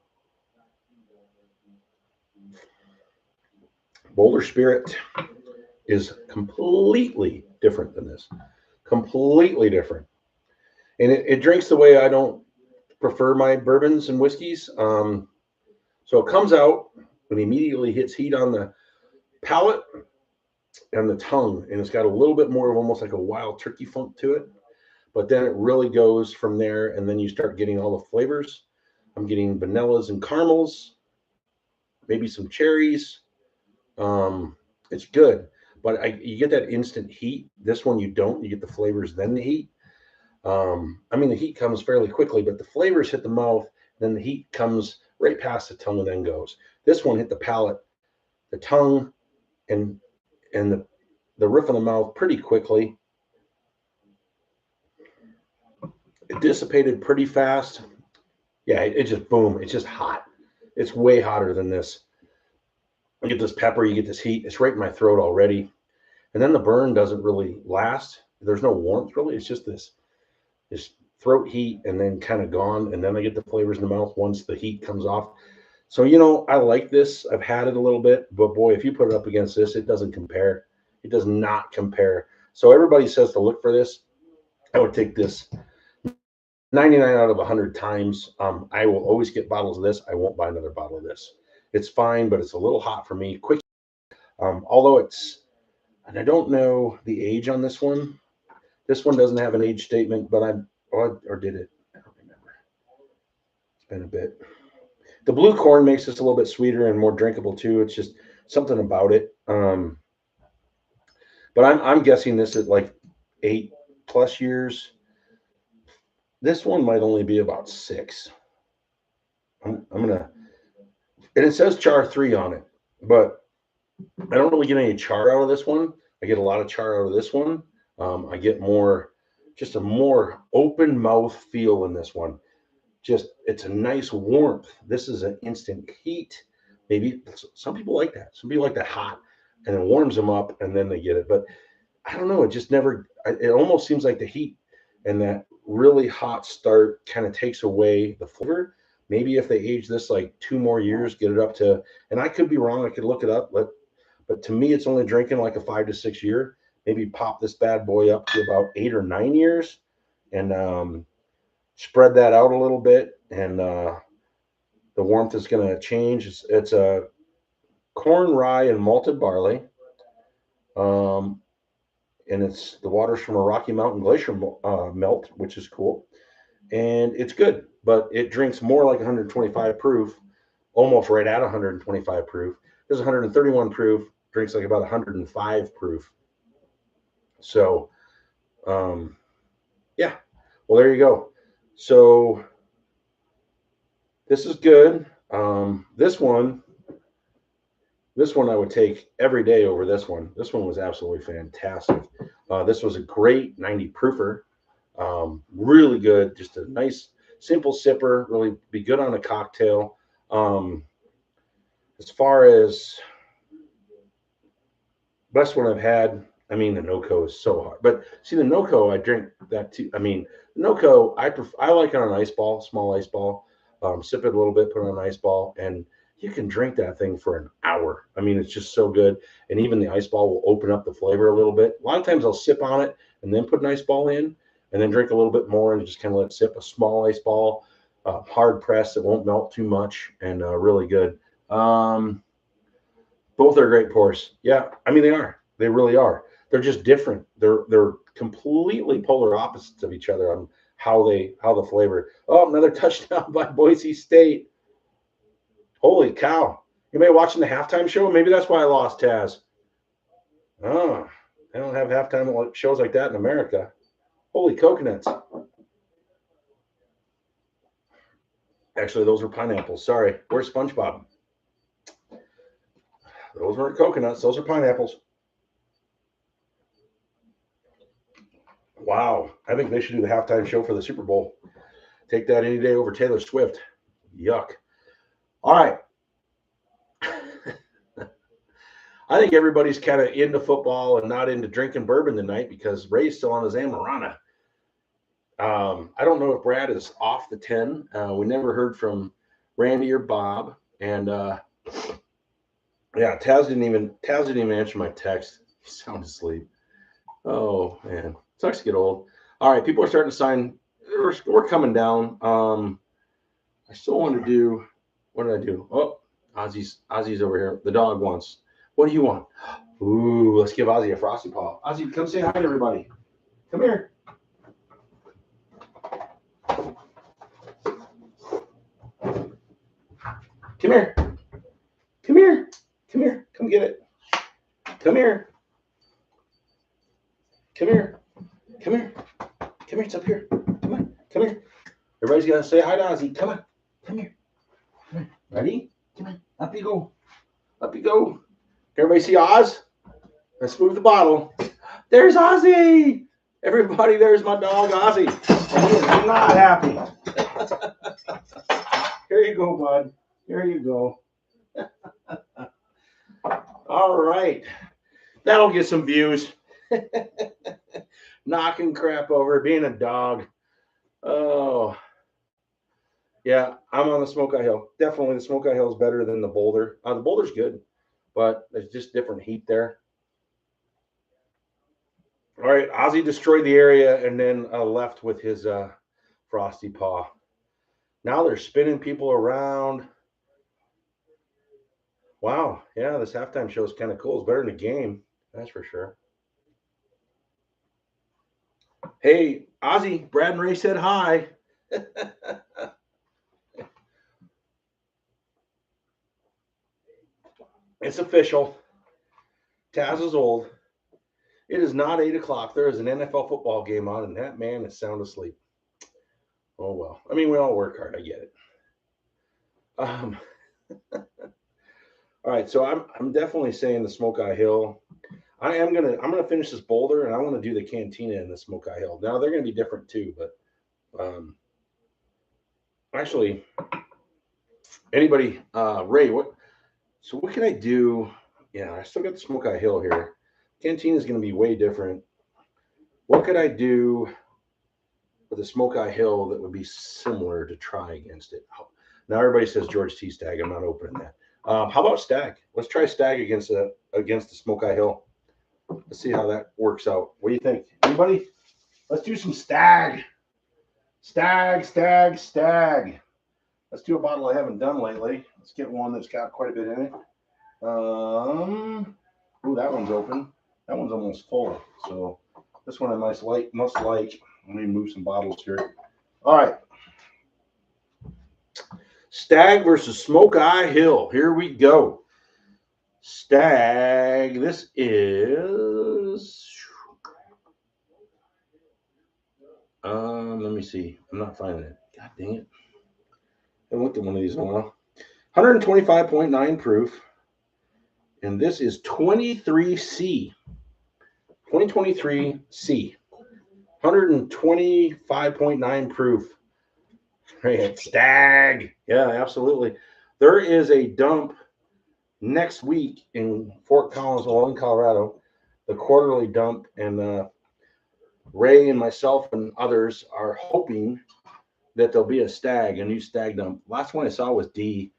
Boulder Spirit is completely different than this. Completely different. And it drinks the way I don't prefer my bourbons and whiskeys. So it comes out and immediately hits heat on the palate and the tongue. And it's got a little bit more of almost like a wild turkey funk to it. But then it really goes from there, and then you start getting all the flavors. I'm getting vanillas and caramels, maybe some cherries. It's good, but you get that instant heat. This one you don't. You get the flavors, then the heat. I mean, the heat comes fairly quickly, but the flavors hit the mouth, then the heat comes right past the tongue and then goes. This one hit the palate, the tongue, and the roof of the mouth pretty quickly. It dissipated pretty fast. Yeah, it just boom. It's just hot. It's way hotter than this. You get this pepper, you get this heat. It's right in my throat already. And then the burn doesn't really last. There's no warmth really. It's just this throat heat and then kind of gone. And then I get the flavors in the mouth once the heat comes off. So, you know, I like this. I've had it a little bit, but boy, if you put it up against this, it doesn't compare. It does not compare. So everybody says to look for this. I would take this 99 out of 100 times. I will always get bottles of this. I won't buy another bottle of this. It's fine, but it's a little hot for me. Quick. Although it's, and I don't know the age on this one. This one doesn't have an age statement, but or did it? I don't remember. It's been a bit. The blue corn makes this a little bit sweeter and more drinkable too. It's just something about it. But I'm guessing this is like 8+ years. This one might only be about 6. I'm gonna, and it says char 3 on it, but I don't really get any char out of this one. I get a lot of char out of this one. I get more, just a more open mouth feel in this one. Just, it's a nice warmth. This is an instant heat. Maybe some people like that. Some people like that hot, and it warms them up, and then they get it. But I don't know. It just never. It almost seems like the heat and that really hot start kind of takes away the flavor. Maybe if they age this like 2 more years, get it up to, and I could be wrong. I could look it up, but to me, it's only drinking like a 5 to 6 year. Maybe pop this bad boy up to about 8 or 9 years, and spread that out a little bit, and the warmth is going to change. It's a corn, rye, and malted barley. And it's the water's from a Rocky Mountain glacier melt, which is cool. And it's good, but it drinks more like 125 proof, almost right at 125 proof. This is 131 proof, drinks like about 105 proof. So, yeah. Well, there you go. So this is good. This one I would take every day over this one. This one was absolutely fantastic. This was a great 90 proofer. Really good. Just a nice, simple sipper. Really be good on a cocktail. As far as best one I've had, I mean, the NoCo is so hard. But see, the NoCo, I drink that too. I mean, NoCo, I like it on an ice ball, small ice ball. Sip it a little bit, put it on an ice ball, and you can drink that thing for an hour. I mean, it's just so good. And even the ice ball will open up the flavor a little bit. A lot of times I'll sip on it and then put an ice ball in and then drink a little bit more and just kind of let it sip. A small ice ball, hard press, it won't melt too much, and really good. Both are great pours. Yeah, I mean they are. They really are. They're just different. They're completely polar opposites of each other on how the flavor. Oh, another touchdown by Boise State. Holy cow. Anybody watching the halftime show? Maybe that's why I lost Taz. Oh, they don't have halftime shows like that in America. Holy coconuts. Actually, those are pineapples. Sorry. Where's SpongeBob? Those weren't coconuts. Those are pineapples. Wow. I think they should do the halftime show for the Super Bowl. Take that any day over Taylor Swift. Yuck. All right. I think everybody's kind of into football and not into drinking bourbon tonight because Ray's still on his Amarana. I don't know if Brad is off the 10. We never heard from Randy or Bob. And yeah, Taz didn't even answer my text. He sounded asleep. Oh man, sucks to get old. All right, people are starting to sign. We're coming down. I still want to do. What did I do? Oh, Ozzy's over here. The dog wants. What do you want? Ooh, let's give Ozzy a frosty paw. Ozzy, come say hi to everybody. Come here. Come here. Come here. Come here. Come get it. Come here. Come here. Come here. Come here. It's up here. Come on. Come here. Everybody's gonna say hi to Ozzy. Come on. Come here. Come here. Ready? Come on. Up you go. Up you go. Everybody see Oz? Let's move the bottle. There's Ozzy. Everybody, there's my dog Ozzy. And he is not happy. Here you go, bud. Here you go. All right. That'll get some views. Knocking crap over, being a dog. Oh. Yeah, I'm on the Smoky Hill. Definitely the Smoky Hill is better than the Boulder. The Boulder's good, but there's just different heat there. All right, Ozzy destroyed the area and then left with his frosty paw. Now they're spinning people around. Wow, yeah, this halftime show is kind of cool. It's better than the game, that's for sure. Hey, Ozzy, Brad and Ray said hi. It's official. Taz is old. It is not 8 o'clock. There is an NFL football game on, and that man is sound asleep. Oh, well. I mean, we all work hard. I get it. All right, so I'm definitely saying the Smoky Hill. I'm gonna finish this Boulder, and I want to do the Cantina in the Smoky Hill. Now they're gonna be different too, but actually, anybody, Ray, what can I do? Yeah, I still got the Smoky Hill here. Cantina is gonna be way different. What could I do with the Smoky Hill that would be similar to try against it? Now everybody says George T. Stagg. I'm not opening that. How about Stagg? Let's try Stagg against the Smoky Hill. Let's see how that works out. What do you think? Anybody? Let's do some Stagg. Stagg. Let's do a bottle I haven't done lately. Let's get one that's got quite a bit in it. Ooh, that one's open. That one's almost full. So this one I must like. Let me move some bottles here. All right. Stagg versus Smoky Hill. Here we go. Stagg. This is Let me see. I'm not finding it. God dang it. I haven't looked at one of these in a while. 125.9 proof. And this is 23C. 2023C. 125.9 proof. Right. Stag. Yeah, absolutely. There is a dump next week in Fort Collins, in Colorado, the quarterly dump, and Ray and myself and others are hoping that there'll be a new stag dump. Last one I saw was D,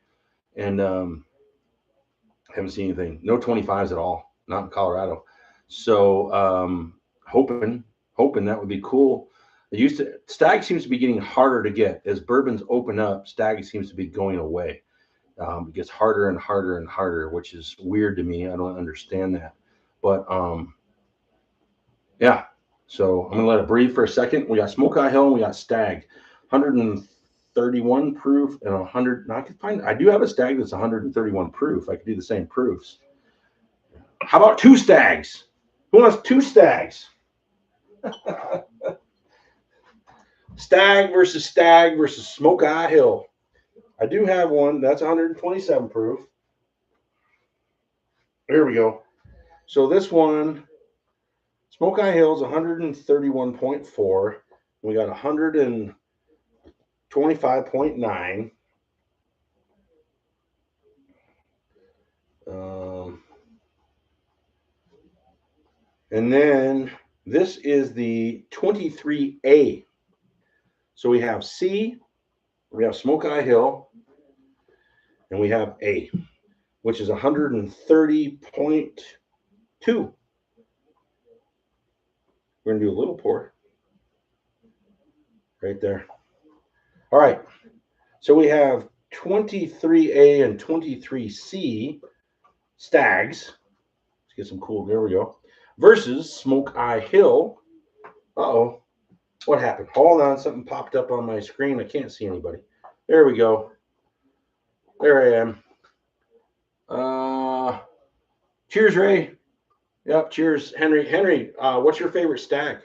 and haven't seen anything. No 25s at all, not in Colorado. So hoping that would be cool. Stag seems to be getting harder to get as bourbons open up. Stag seems to be going away. It gets harder and harder and harder, which is weird to me. I don't understand that, but yeah. So I'm gonna let it breathe for a second. We got Smoke Eye Hill and we got Stag, 131 proof and 100. Now I do have a Stag that's 131 proof. I could do the same proofs. How about two Stags? Who wants two Stags? Stag versus Smoke Eye Hill. I do have one that's 127 proof. There we go. So this one, Smoke Eye Hill is 131.4. We got 125.9. And then this is the 23A. So we have C, we have Smoke Eye Hill, and we have A, which is 130.2. We're going to do a little pour right there. All right. So we have 23A and 23C Stags. Let's get some cool. There we go. Versus Smoke Eye Hill. Uh-oh. What happened? Hold on. Something popped up on my screen. I can't see anybody. There we go. There I am. Cheers, Ray. Yep. Cheers, Henry. Henry, what's your favorite stag?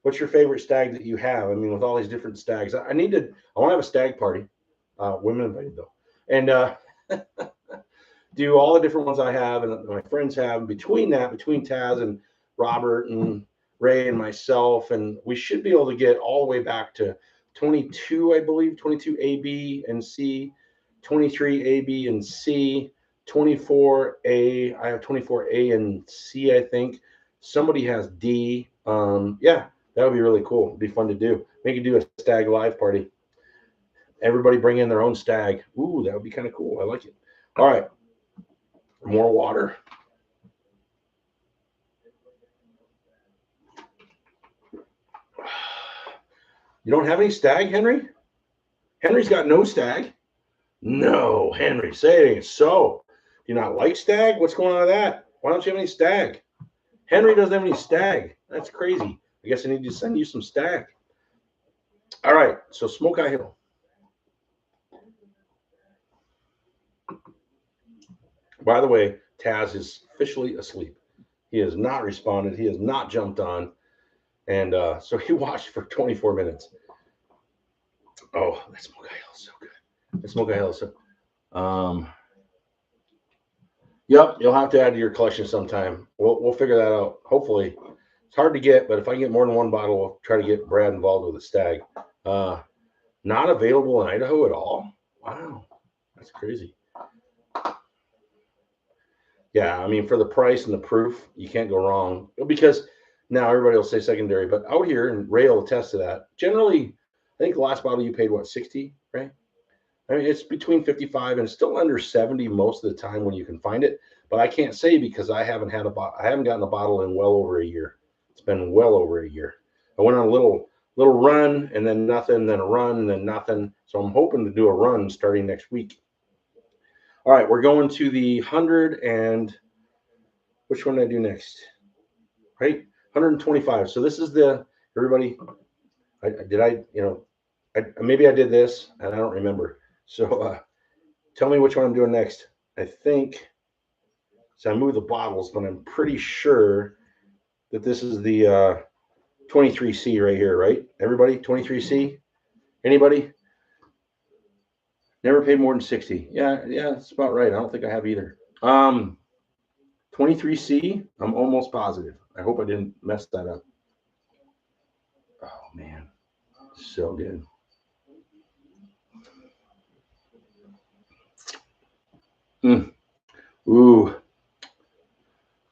What's your favorite stag that you have? I mean, with all these different stags, I want to have a stag party. Women invited though. And do all the different ones I have and my friends have. Between Taz and Robert and Ray and myself, and we should be able to get all the way back to 22, I believe, 22 A, B, and C, 23 A, B, and C, 24 A. I have 24 A and C, I think. Somebody has D. Yeah, that would be really cool. It'd be fun to do. Maybe do a stag live party. Everybody bring in their own stag. Ooh, that would be kind of cool. I like it. All right. More water. You don't have any stag, Henry? Henry's got no stag. No, Henry, say it ain't so. Do you not like stag? What's going on with that? Why don't you have any stag? Henry doesn't have any stag. That's crazy. I guess I need to send you some stag. All right, so Smoke Eye Hill. By the way, Taz is officially asleep. He has not responded. He has not jumped on. And so he watched for 24 minutes. Oh, that Smoke Eye Hill is so good. That Smoke Eye Hill is so Yep, you'll have to add to your collection sometime. We'll figure that out. Hopefully. It's hard to get, but if I can get more than one bottle, we'll try to get Brad involved with the stag. Not available in Idaho at all? Wow. That's crazy. Yeah, I mean, for the price and the proof, you can't go wrong. Because now everybody will say secondary, but out here, and Ray will attest to that, generally, I think the last bottle you paid, what, 60, right? I mean, it's between 55 and still under 70 most of the time when you can find it. But I can't say because I haven't gotten a bottle in well over a year. It's been well over a year. I went on a little run and then nothing, then a run and then nothing. So I'm hoping to do a run starting next week. All right, we're going to the 100 and which one did I do next? Right, 125. So this is everybody. Maybe I did this and I don't remember. So tell me which one I'm doing next. I think so. I moved the bottles, but I'm pretty sure that this is the 23C right here, right? Everybody, 23C? Anybody? Never paid more than 60. Yeah, that's about right. I don't think I have either. 23C, I'm almost positive. I hope I didn't mess that up. Oh man, so good. Mm. Ooh,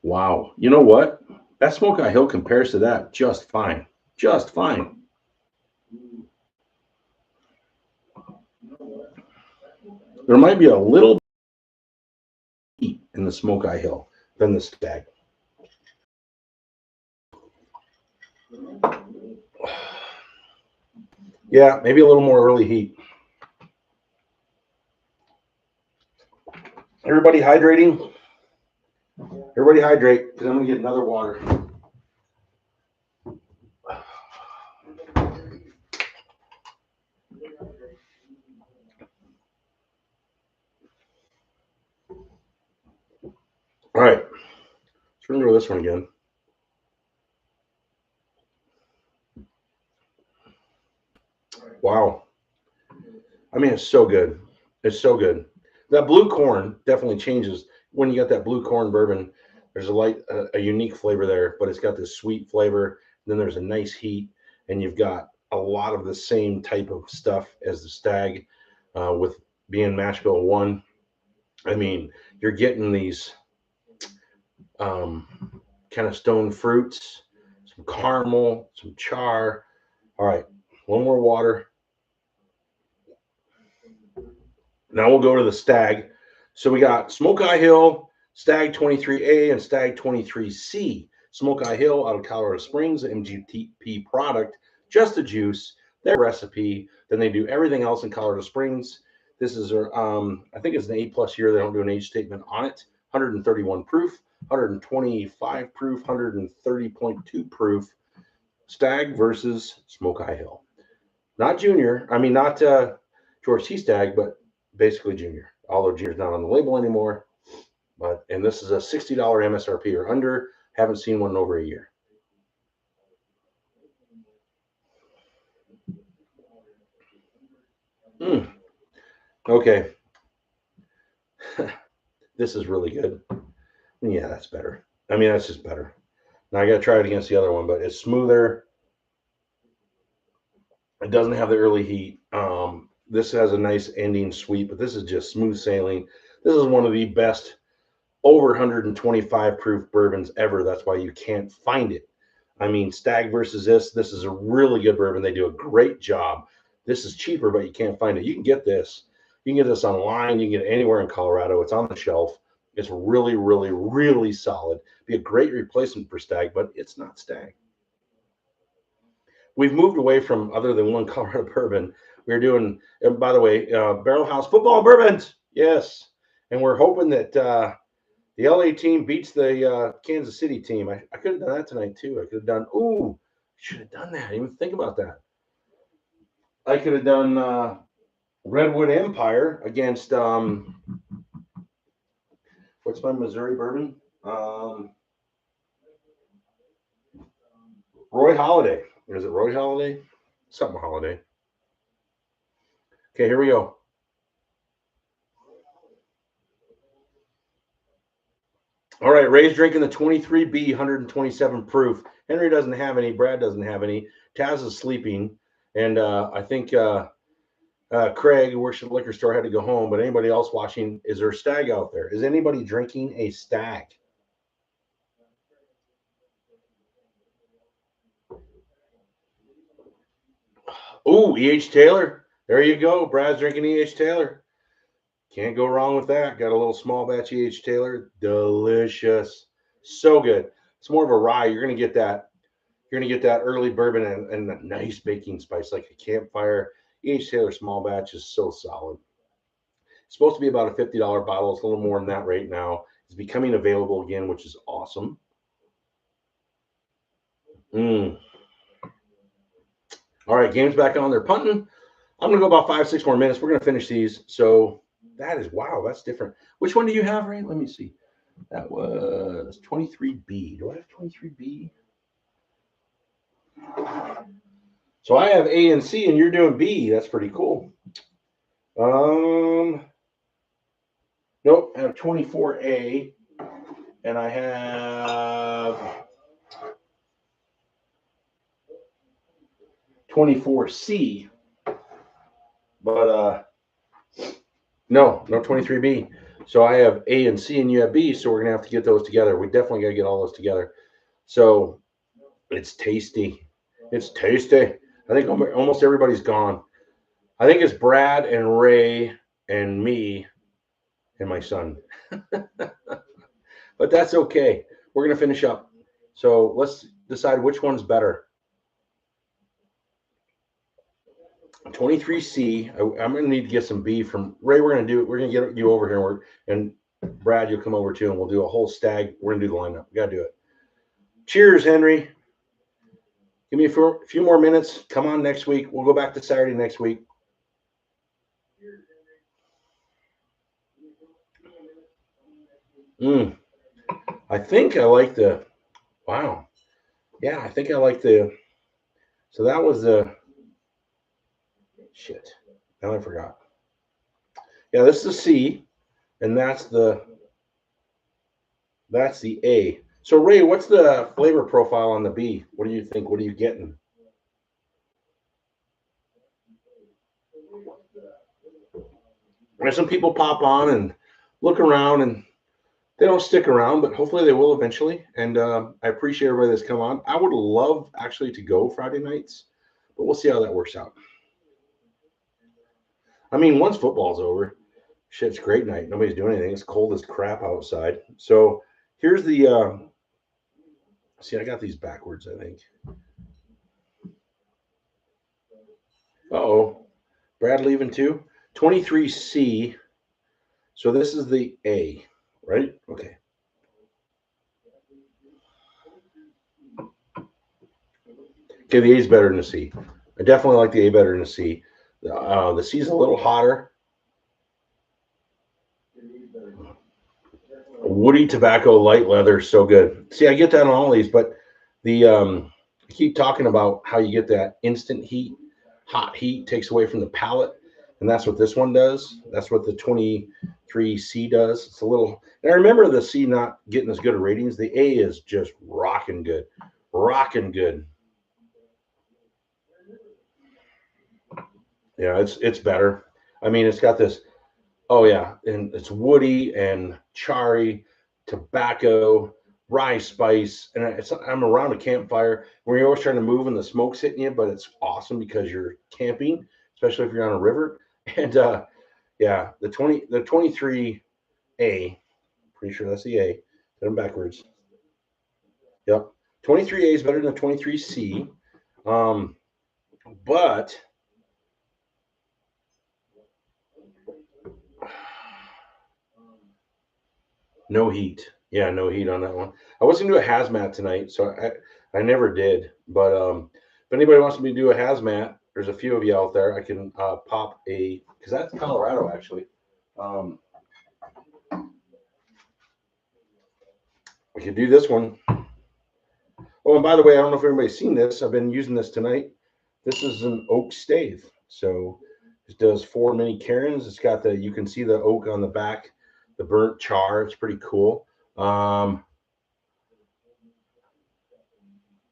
wow. You know what? That Smoke Eye Hill compares to that just fine. Just fine. There might be a little heat in the Smoke Eye Hill than the Stag. Yeah, maybe a little more early heat. Everybody hydrating? Everybody hydrate because I'm going to get another water. All right. So we're going to go this one again. Wow. I mean, it's so good. It's so good. That blue corn definitely changes when you got that blue corn bourbon. There's a unique flavor there, but it's got this sweet flavor. Then there's a nice heat, and you've got a lot of the same type of stuff as the Stag, with being mash bill 1. I mean, you're getting these kind of stone fruits, some caramel, some char. All right, one more water. Now we'll go to the Stag. So we got Smoke Eye Hill, Stag 23A, and Stag 23C. Smoke Eye Hill out of Colorado Springs, MGP product, just the juice, their recipe. Then they do everything else in Colorado Springs. This is, I think it's an A+ year. They don't do an age statement on it. 131 proof, 125 proof, 130.2 proof. Stag versus Smoke Eye Hill. Not junior. I mean, not George T. Stag, but basically junior. Although junior's not on the label anymore. And this is a $60 MSRP or under. Haven't seen one in over a year. Okay. This is really good. Yeah, that's better. I mean, that's just better. Now I got to try it against the other one, but it's smoother. It doesn't have the early heat. This has a nice ending sweet, but this is just smooth sailing. This is one of the best over 125 proof bourbons ever. That's why you can't find it. I mean, Stag versus this is a really good bourbon. They do a great job. This is cheaper, but you can't find it. You can get this. You can get this online. You can get it anywhere in Colorado. It's on the shelf. It's really, really, really solid. Be a great replacement for Stag, but it's not Stag. We've moved away from other than one Colorado bourbon. We're doing, and by the way, Barrelhouse football bourbons. Yes. And we're hoping that the LA team beats the Kansas City team. I could have done that tonight too. I could have done, should have done that. I didn't even think about that. I could have done Redwood Empire against, what's my Missouri bourbon? Roy Holiday. Is it Roy Holiday? Something Holiday. Okay, here we go. All right, Ray's drinking the 23B, 127 proof. Henry doesn't have any. Brad doesn't have any. Taz is sleeping. And I think Craig, who works at the liquor store, had to go home. But anybody else watching, is there a Stag out there? Is anybody drinking a Stag? Oh, E.H. Taylor. There you go. Brad's drinking E.H. Taylor. Can't go wrong with that. Got a little small batch E.H. Taylor. Delicious. So good. It's more of a rye. You're going to get that. You're going to get that early bourbon and a nice baking spice like a campfire. E.H. Taylor small batch is so solid. It's supposed to be about a $50 bottle. It's a little more than that right now. It's becoming available again, which is awesome. All right, game's back on. They're punting. I'm going to go about 5-6 more minutes. We're going to finish these. So that is, wow, that's different. Which one do you have, Ray? Let me see. That was 23B. Do I have 23B? So I have A and C, and you're doing B. That's pretty cool. Nope, I have 24A, and I have 24C. But no 23B. So I have A and C, and you have B. So we're gonna have to get those together. We definitely gotta get all those together. So it's tasty. It's tasty. I think almost everybody's gone. I think it's Brad and Ray and me and my son. But that's okay. We're going to finish up. So let's decide which one's better. 23C. I'm going to need to get some B from Ray. We're going to get you over here, and Brad, you'll come over too, and we'll do a whole stag. We're going to do the lineup. We got to do it. Cheers, Henry. Give me a few more minutes. Come on next week. We'll go back to Saturday next week. I think I like the, wow. Yeah, I think I like the, so that was the, shit. Now I forgot. Yeah, this is the C, and that's the A. So Ray, what's the flavor profile on the B? What do you think? What are you getting? There's some people pop on and look around, and they don't stick around, but hopefully they will eventually. And I appreciate everybody that's come on. I would love actually to go Friday nights, but we'll see how that works out. I mean, once football's over, shit's great night. Nobody's doing anything. It's cold as crap outside. So here's the see, I got these backwards, I think. Uh-oh. Brad leaving too. 23C. So this is the A, right? Okay. Okay, the A is better than the C. I definitely like the A better than the C. The C is a little hotter. Woody tobacco, light leather, so good. See, I get that on all these, but the I keep talking about how you get that instant heat, hot heat takes away from the palate, and that's what this one does. That's what the 23C does. It's a little, and I remember the C not getting as good of ratings. The A is just rocking good, rocking good. Yeah, it's better. I mean, it's got this. Oh yeah, and it's woody and charry, tobacco, rye spice, and I'm around a campfire where you're always trying to move and the smoke's hitting you, but it's awesome because you're camping, especially if you're on a river. And yeah, the 23A, pretty sure that's the A. Get them backwards. Yep, 23A is better than the 23C, but no heat. Yeah, no heat on that one. I was gonna do a hazmat tonight, so I never did. But if anybody wants me to do a hazmat, there's a few of you out there. I can pop a, because that's Colorado actually. We could do this one. Oh, and by the way, I don't know if everybody's seen this. I've been using this tonight. This is an oak stave. So it does 4 mini Karens. It's got the, you can see the oak on the back, the burnt char. It's pretty cool.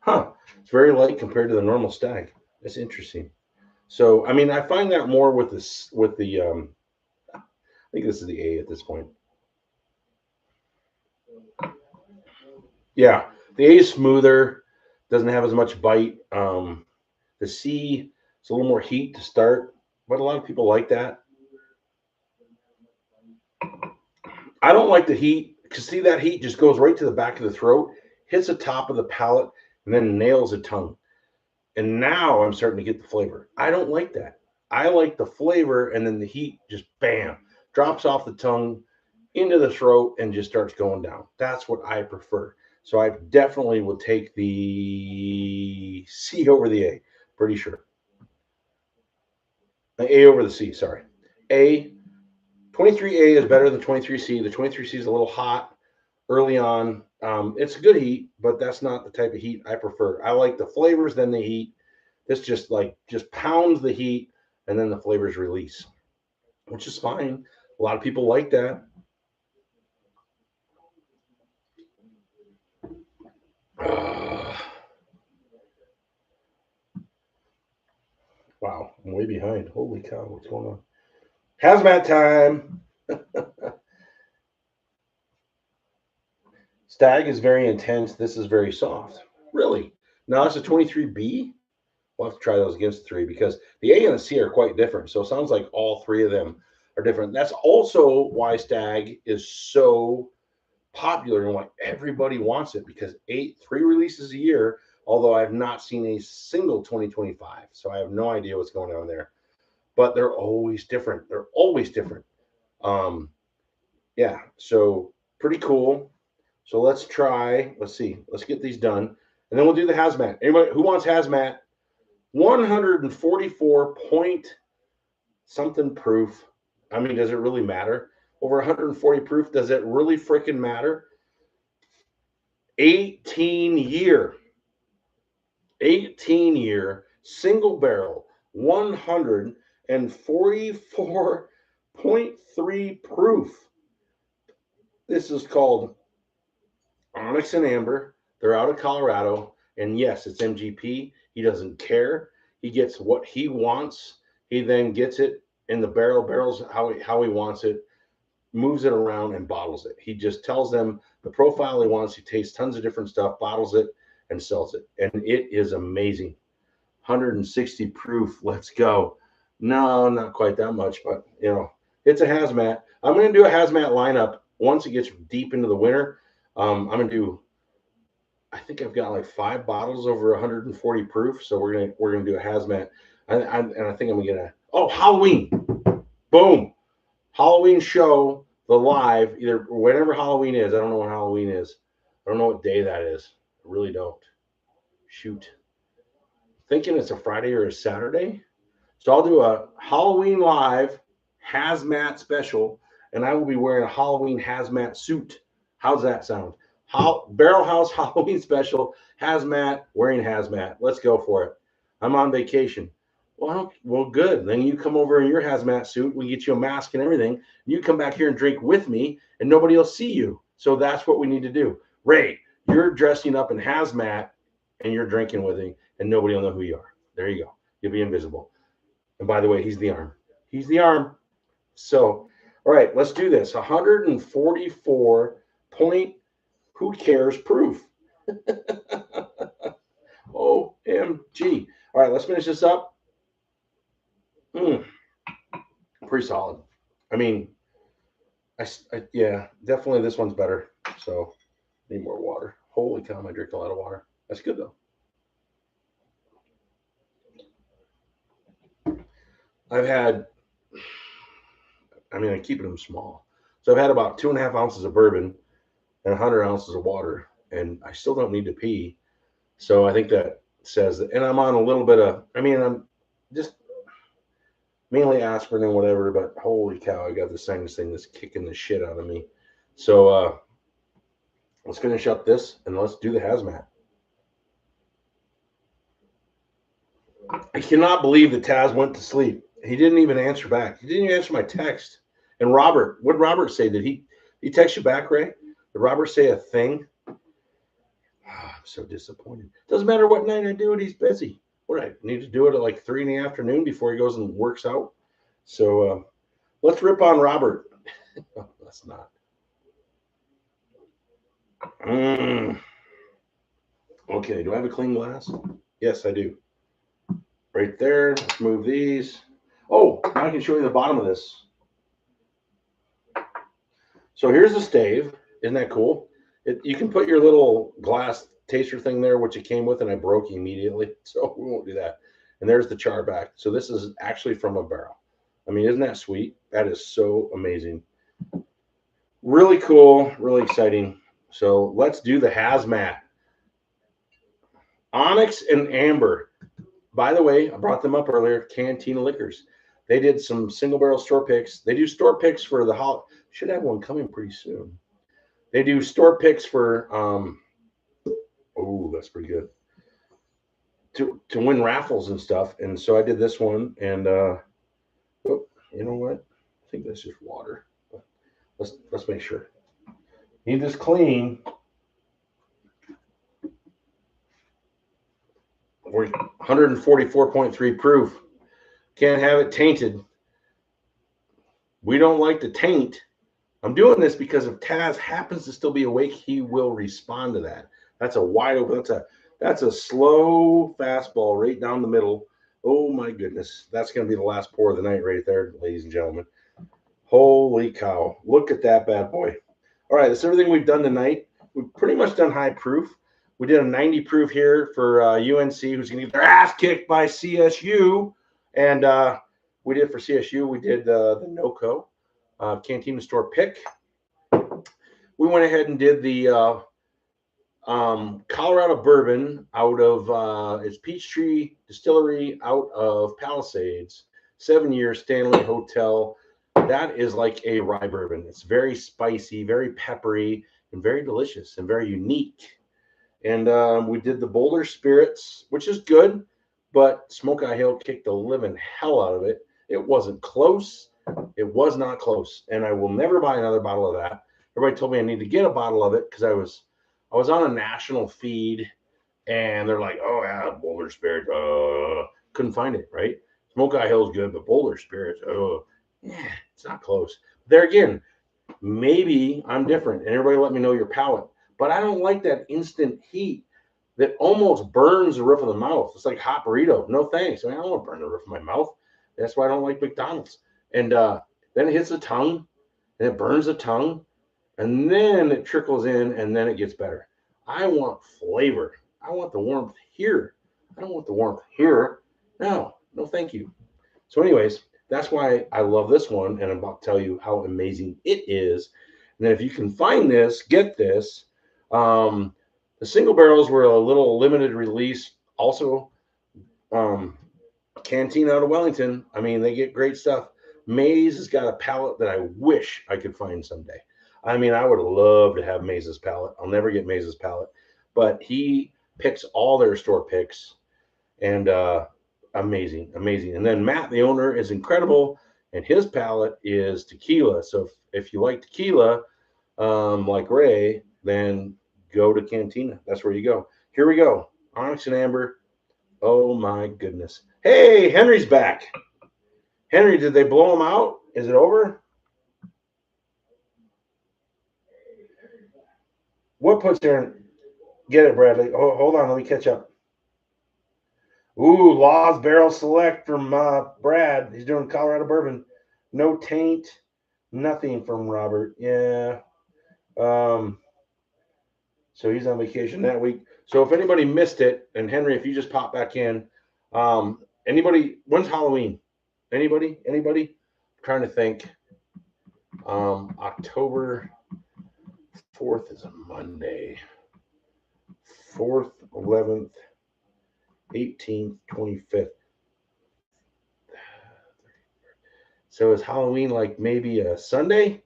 It's very light compared to the normal stag. That's interesting. So, I mean, I find that more with this, with the, I think this is the A at this point. Yeah, the A is smoother, doesn't have as much bite. The C, it's a little more heat to start, but a lot of people like that. I don't like the heat because see that heat just goes right to the back of the throat, hits the top of the palate, and then nails the tongue. And now I'm starting to get the flavor. I don't like that. I like the flavor, and then the heat just bam drops off the tongue into the throat and just starts going down. That's what I prefer. So I definitely will take the C over the A. Pretty sure. A over the C. Sorry. A 23A is better than 23C. The 23C is a little hot. early on. It's a good heat, but that's not the type of heat I prefer. I like the flavors, then the heat. This just pounds the heat, and then the flavors release, which is fine. A lot of people like that. Wow, I'm way behind. Holy cow, what's going on? Hazmat time. Stag is very intense. This is very soft. Really? Now it's a 23B. We'll have to try those against the three because the A and the C are quite different. So it sounds like all three of them are different. That's also why Stag is so popular and why everybody wants it because three releases a year. Although I have not seen a single 2025, so I have no idea what's going on there. But they're always different. They're always different. Um, yeah, so pretty cool. So let's try. Let's see. Let's get these done, and then we'll do the hazmat. Anybody who wants hazmat? 144 point something proof. I mean, does it really matter? Over 140 proof, does it really freaking matter? 18 year single barrel, 144.3 proof. This is called Onyx and Amber. They're out of Colorado. And yes, it's MGP. He doesn't care. He gets what he wants. He then gets it in the barrels how he wants it, moves it around and bottles it. He just tells them the profile he wants. He tastes tons of different stuff, bottles it, and sells it. And it is amazing. 160 proof. Let's go. No, not quite that much, but it's a hazmat. I'm going to do a hazmat lineup once it gets deep into the winter. I'm going to do, I think I've got like 5 bottles over 140 proof. So we're going to do a hazmat. And I think I'm going to, Halloween. Boom. Halloween show, the live, either whenever Halloween is. I don't know when Halloween is. I don't know what day that is. I really don't. Shoot. Thinking it's a Friday or a Saturday. So I'll do a Halloween live hazmat special, and I will be wearing a Halloween hazmat suit. How's that sound? Barrelhouse Halloween special, hazmat, wearing hazmat. Let's go for it. I'm on vacation. Well, good. Then you come over in your hazmat suit. We get you a mask and everything. You come back here and drink with me, and nobody will see you. So that's what we need to do. Ray, you're dressing up in hazmat, and you're drinking with me, and nobody will know who you are. There you go. You'll be invisible. And by the way, he's the arm. He's the arm. So, all right, let's do this. 144 point, who cares, proof. OMG. All right, let's finish this up. Pretty solid. I mean, yeah, definitely this one's better. So, need more water. Holy cow, I drink a lot of water. That's good, though. I keep them small. So I've had about 2.5 ounces of bourbon and 100 ounces of water, and I still don't need to pee. So I think that says that, and I'm on a little bit of, I'm just mainly aspirin and whatever, but holy cow, I got the sinus thing that's kicking the shit out of me. So let's finish up this and let's do the hazmat. I cannot believe that Taz went to sleep. He didn't even answer back. He didn't even answer my text. And Robert, what did Robert say? Did he text you back, Ray? Did Robert say a thing? I'm so disappointed. Doesn't matter what night I do it, he's busy. What, I need to do it at like 3 in the afternoon before he goes and works out? So let's rip on Robert. Oh, that's not. Okay, do I have a clean glass? Yes, I do. Right there. Let's move these. Oh, now I can show you the bottom of this. So here's the stave. Isn't that cool? You can put your little glass taster thing there, which it came with, and I broke immediately. So we won't do that. And there's the char back. So this is actually from a barrel. I mean, isn't that sweet? That is so amazing. Really cool, really exciting. So let's do the hazmat. Onyx and Amber. By the way, I brought them up earlier. Cantina Liquors. They did some single barrel store picks. They do store picks for the holiday. Should have one coming pretty soon. They do store picks for oh, that's pretty good. To win raffles and stuff. And so I did this one, and oh, you know what? I think that's just water. But let's make sure. Need this clean. We're 144.3 proof. Can't have it tainted. We don't like to taint. I'm doing this because if Taz happens to still be awake, he will respond to that. That's a wide open. That's a slow fastball right down the middle. Oh my goodness. That's going to be the last pour of the night right there, ladies and gentlemen. Holy cow. Look at that bad boy. All right, that's everything we've done tonight. We've pretty much done high proof. We did a 90 proof here for UNC, who's going to get their ass kicked by CSU. And we did for CSU, we did the NOCO Cantina Store pick. We went ahead and did the Colorado Bourbon out of it's Peachtree Distillery out of Palisades, 7-year Stanley Hotel. That is like a rye bourbon. It's very spicy, very peppery, and very delicious and very unique. And we did the Boulder Spirits, which is good, but Smoke Eye Hill kicked the living hell out of it. It wasn't close. It was not close. And I will never buy another bottle of that. Everybody told me I need to get a bottle of it because I was on a national feed, and they're like, oh, yeah, Boulder Spirits. Couldn't find it, right? Smoke Eye Hill is good, but Boulder Spirits, yeah, it's not close. There again, maybe I'm different, and everybody let me know your palate. But I don't like that instant heat that almost burns the roof of the mouth. It's like hot burrito. No thanks. I mean, I don't want to burn the roof of my mouth. That's why I don't like McDonald's. And then it hits the tongue, and it burns the tongue, and then it trickles in, and then it gets better. I want flavor. I want the warmth here. I don't want the warmth here. No, thank you. So anyways, that's why I love this one, and I'm about to tell you how amazing it is. And then if you can find this, get this. The single barrels were a little limited release. Also, Cantina out of Wellington. I mean, they get great stuff. Maze has got a palette that I wish I could find someday. I mean, I would love to have Maze's palette. I'll never get Maze's palette, but he picks all their store picks, and amazing. And then Matt, the owner, is incredible, and his palette is tequila. So if you like tequila, like Ray, then go to Cantina. That's where you go. Here we go. Onyx and Amber. Oh my goodness. Hey, Henry's back. Henry, did they blow him out? Is it over? What puts there in? Get it, Bradley. Oh, hold on. Let me catch up. Ooh, Law's Barrel Select from Brad. He's doing Colorado Bourbon. No taint. Nothing from Robert. Yeah. So he's on vacation that week. So if anybody missed it, and Henry, if you just pop back in, anybody, when's Halloween? Anybody? I'm trying to think. October 4th is a Monday. 4th, 11th, 18th, 25th. So is Halloween like maybe a Sunday?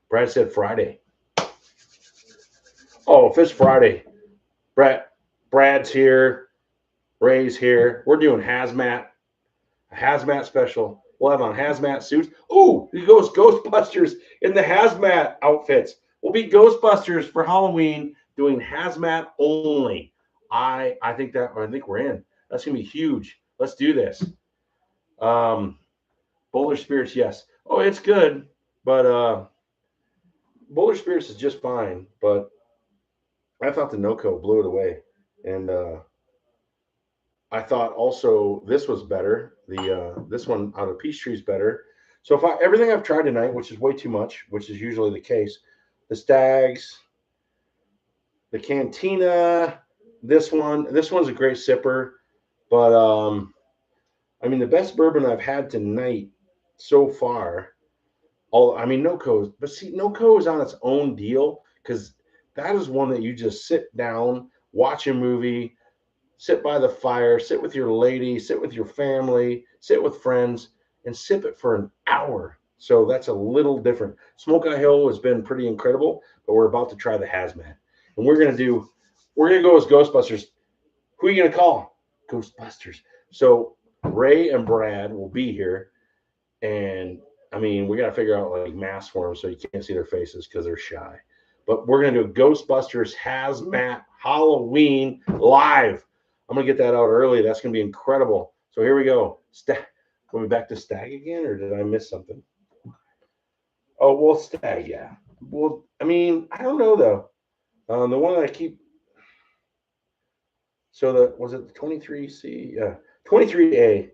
Brad said Friday. Oh, if it's Friday, Brad's here, Ray's here. We're doing Hazmat, a Hazmat special. We'll have on Hazmat suits. Ooh, he goes Ghostbusters in the Hazmat outfits. We'll be Ghostbusters for Halloween doing Hazmat only. I think we're in. That's gonna be huge. Let's do this. Boulder Spirits, yes. Oh, it's good, but Boulder Spirits is just fine, but I thought the NOCO blew it away, and I thought also this was better. This one out of Peachtree is better. So everything I've tried tonight, which is way too much, which is usually the case, the Stags, the Cantina, this one's a great sipper, but I mean the best bourbon I've had tonight so far. NOCO, but see, NOCO is on its own deal because that is one that you just sit down, watch a movie, sit by the fire, sit with your lady, sit with your family, sit with friends, and sip it for an hour. So that's a little different. Smokeout Hill has been pretty incredible, but we're about to try the Hazmat. And we're going to go as Ghostbusters. Who are you going to call? Ghostbusters. So Ray and Brad will be here. And I mean, we got to figure out like masks for them so you can't see their faces because they're shy. But we're going to do Ghostbusters Hazmat Halloween live. I'm going to get that out early. That's going to be incredible. So here we go. Are we back to Stag again, or did I miss something? Oh, well, Stag, yeah. Well, I mean, I don't know, though. The one that I keep... So, was it the 23C? Yeah, 23A.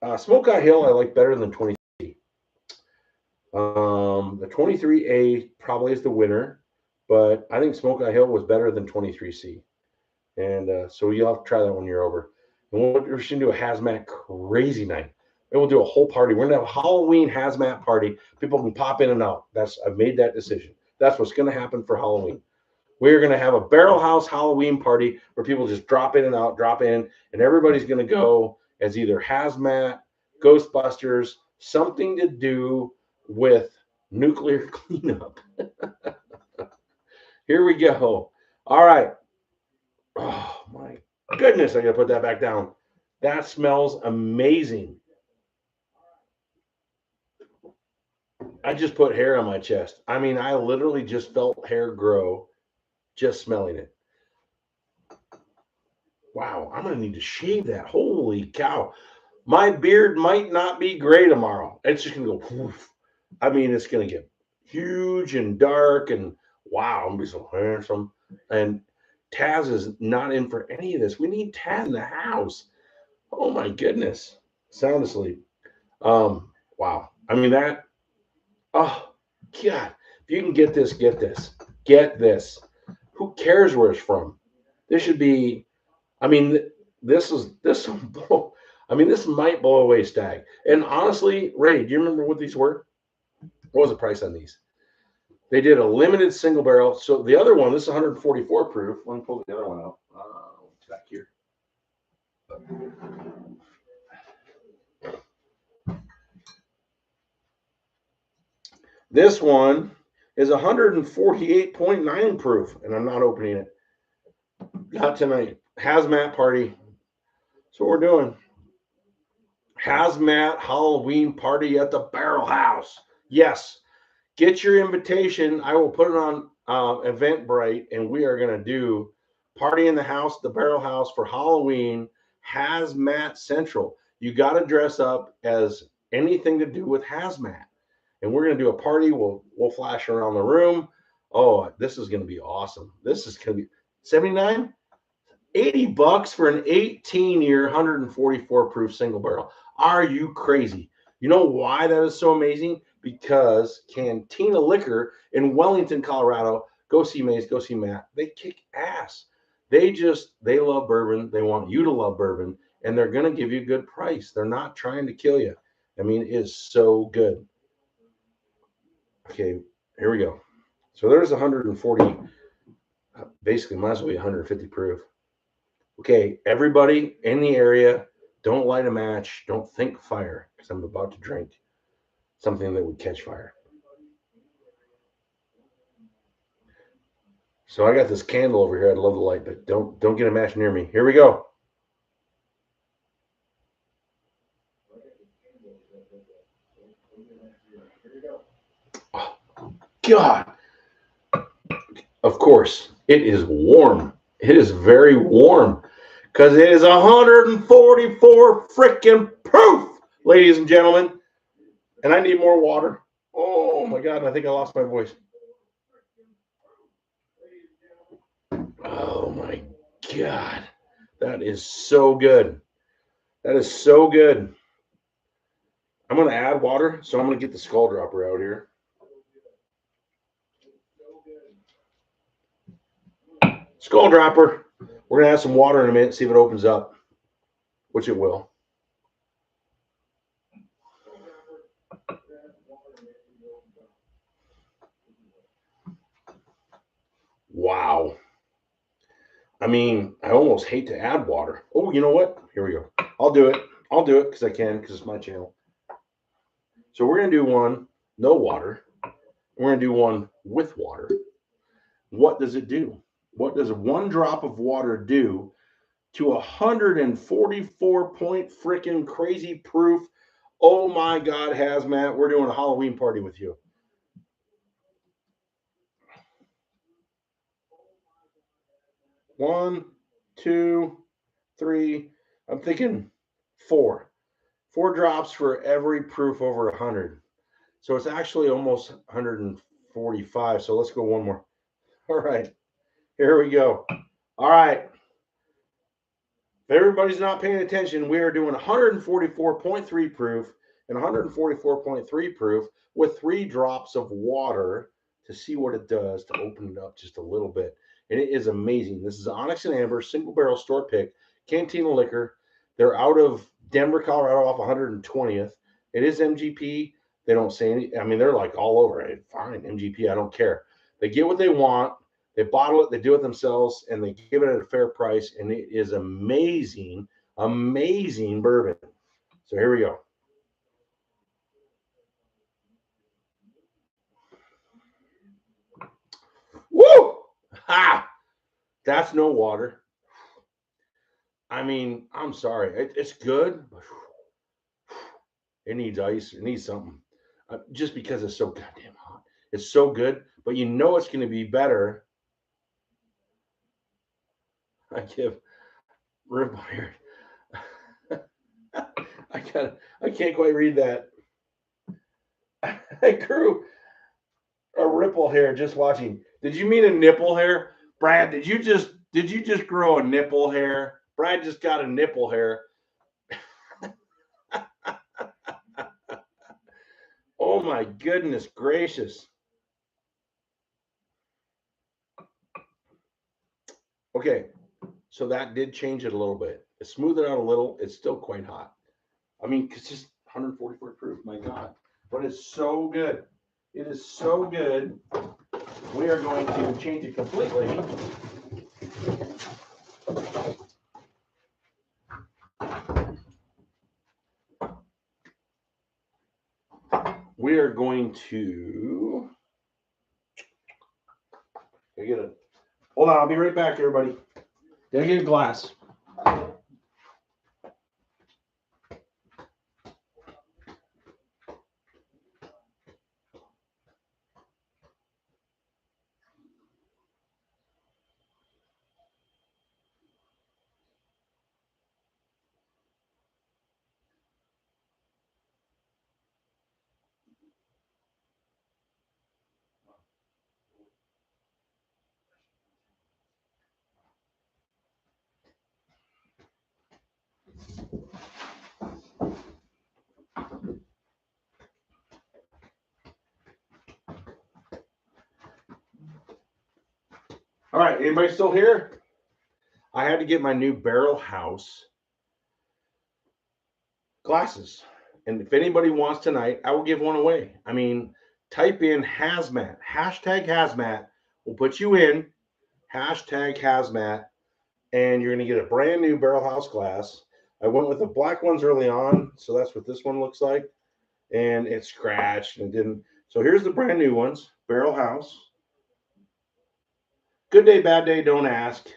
Smokeout Hill I like better than 23C. The 23A probably is the winner, but I think Smokeout Hill was better than 23C. And so you'll have to try that when you're over. And we're going to do a Hazmat crazy night. And we'll do a whole party. We're going to have a Halloween Hazmat party. People can pop in and out. I've made that decision. That's what's going to happen for Halloween. We're going to have a Barrelhouse Halloween party where people just drop in and out, and everybody's going to go as either Hazmat, Ghostbusters, something to do with nuclear cleanup. Here we go. All right. Oh, my goodness. I got to put that back down. That smells amazing. I just put hair on my chest. I mean, I literally just felt hair grow just smelling it. Wow, I'm going to need to shave that. Holy cow. My beard might not be gray tomorrow. It's just going to go poof. I mean, it's going to get huge and dark, and wow, I'm going to be so handsome. And Taz is not in for any of this. We need Taz in the house. Oh, my goodness. Sound asleep. Wow. I mean, that... Oh, God. If you can get this, get this. Get this. Who cares where it's from? This should be, I mean, this might blow away Stag. And honestly, Ray, do you remember what these were? What was the price on these? They did a limited single barrel. So the other one, this is 144 proof. Let me pull the other one out. It's back here. This one is 148.9 proof, and I'm not opening it. Not tonight. Hazmat party. So we're doing Hazmat Halloween party at the Barrelhouse. Yes. Get your invitation. I will put it on Eventbrite, and we are going to do party in the house, the Barrelhouse for Halloween, Hazmat Central. You got to dress up as anything to do with Hazmat. And we're going to do a party. We'll flash around the room. Oh, this is going to be awesome. This is going to be 79, 80 bucks for an 18-year, 144 proof single barrel. Are you crazy? You know why that is so amazing? Because Cantina Liquor in Wellington, Colorado, go see Maze, go see Matt. They kick ass. They love bourbon. They want you to love bourbon, and they're going to give you a good price. They're not trying to kill you. I mean, it is so good. Okay, here we go. So there's 140, basically might as well be 150 proof. Okay, everybody in the area, don't light a match. Don't think fire, because I'm about to drink something that would catch fire. So I got this candle over here. I'd love the light, but don't get a match near me. Here we go. Oh, God. Of course, it is warm. It is very warm because it is 144 freaking proof, ladies and gentlemen. And I need more water. Oh, my God. I think I lost my voice. Oh, my God. That is so good. That is so good. I'm going to add water, so I'm going to get the skull dropper out here. Skull dropper. We're going to add some water in a minute, see if it opens up, which it will. Wow. I mean, I almost hate to add water. Oh, you know what? Here we go. I'll do it. I'll do it because I can, because it's my channel. So we're going to do one, no water. We're going to do one with water. What does it do? What does one drop of water do to 144 point freaking crazy proof? Oh my God, Hazmat, we're doing a Halloween party with you. One, two, three. I'm thinking four. 4 drops for every proof over 100. So it's actually almost 145. So let's go one more. All right. Here we go. All right. If everybody's not paying attention, we are doing 144.3 proof and 144.3 proof with 3 drops of water to see what it does to open it up just a little bit. And it is amazing. This is Onyx and Amber, single barrel store pick, Cantina Liquor. They're out of Denver, Colorado, off 120th. It is MGP. They don't say any. I mean, they're like all over it. Fine, MGP. I don't care. They get what they want. They bottle it, they do it themselves, and they give it at a fair price. And it is amazing, amazing bourbon. So here we go. Woo! Ha! That's no water. I mean, I'm sorry. It's good, but it needs ice. It needs something. Just because it's so goddamn hot. It's so good, but you know it's going to be better. I give rip here. I can't quite read that. I grew a ripple hair just watching. Did you mean a nipple hair? Brad, did you just grow a nipple hair? Brad just got a nipple hair. Oh my goodness gracious. Okay, so that did change it a little bit. It smoothed it out a little. It's still quite hot. I mean, it's just 144 proof. My God. But it's so good. It is so good. We are going to change it completely. We are going to get a. Hold on, I'll be right back, everybody. Gotta get a glass. All right, anybody still here? I had to get my new Barrelhouse glasses. And if anybody wants tonight, I will give one away. I mean, type in Hazmat, hashtag Hazmat. We'll put you in, hashtag Hazmat, and you're going to get a brand new Barrelhouse glass. I went with the black ones early on, so that's what this one looks like. And it scratched and didn't. So here's the brand new ones, Barrelhouse. Good day, bad day, don't ask.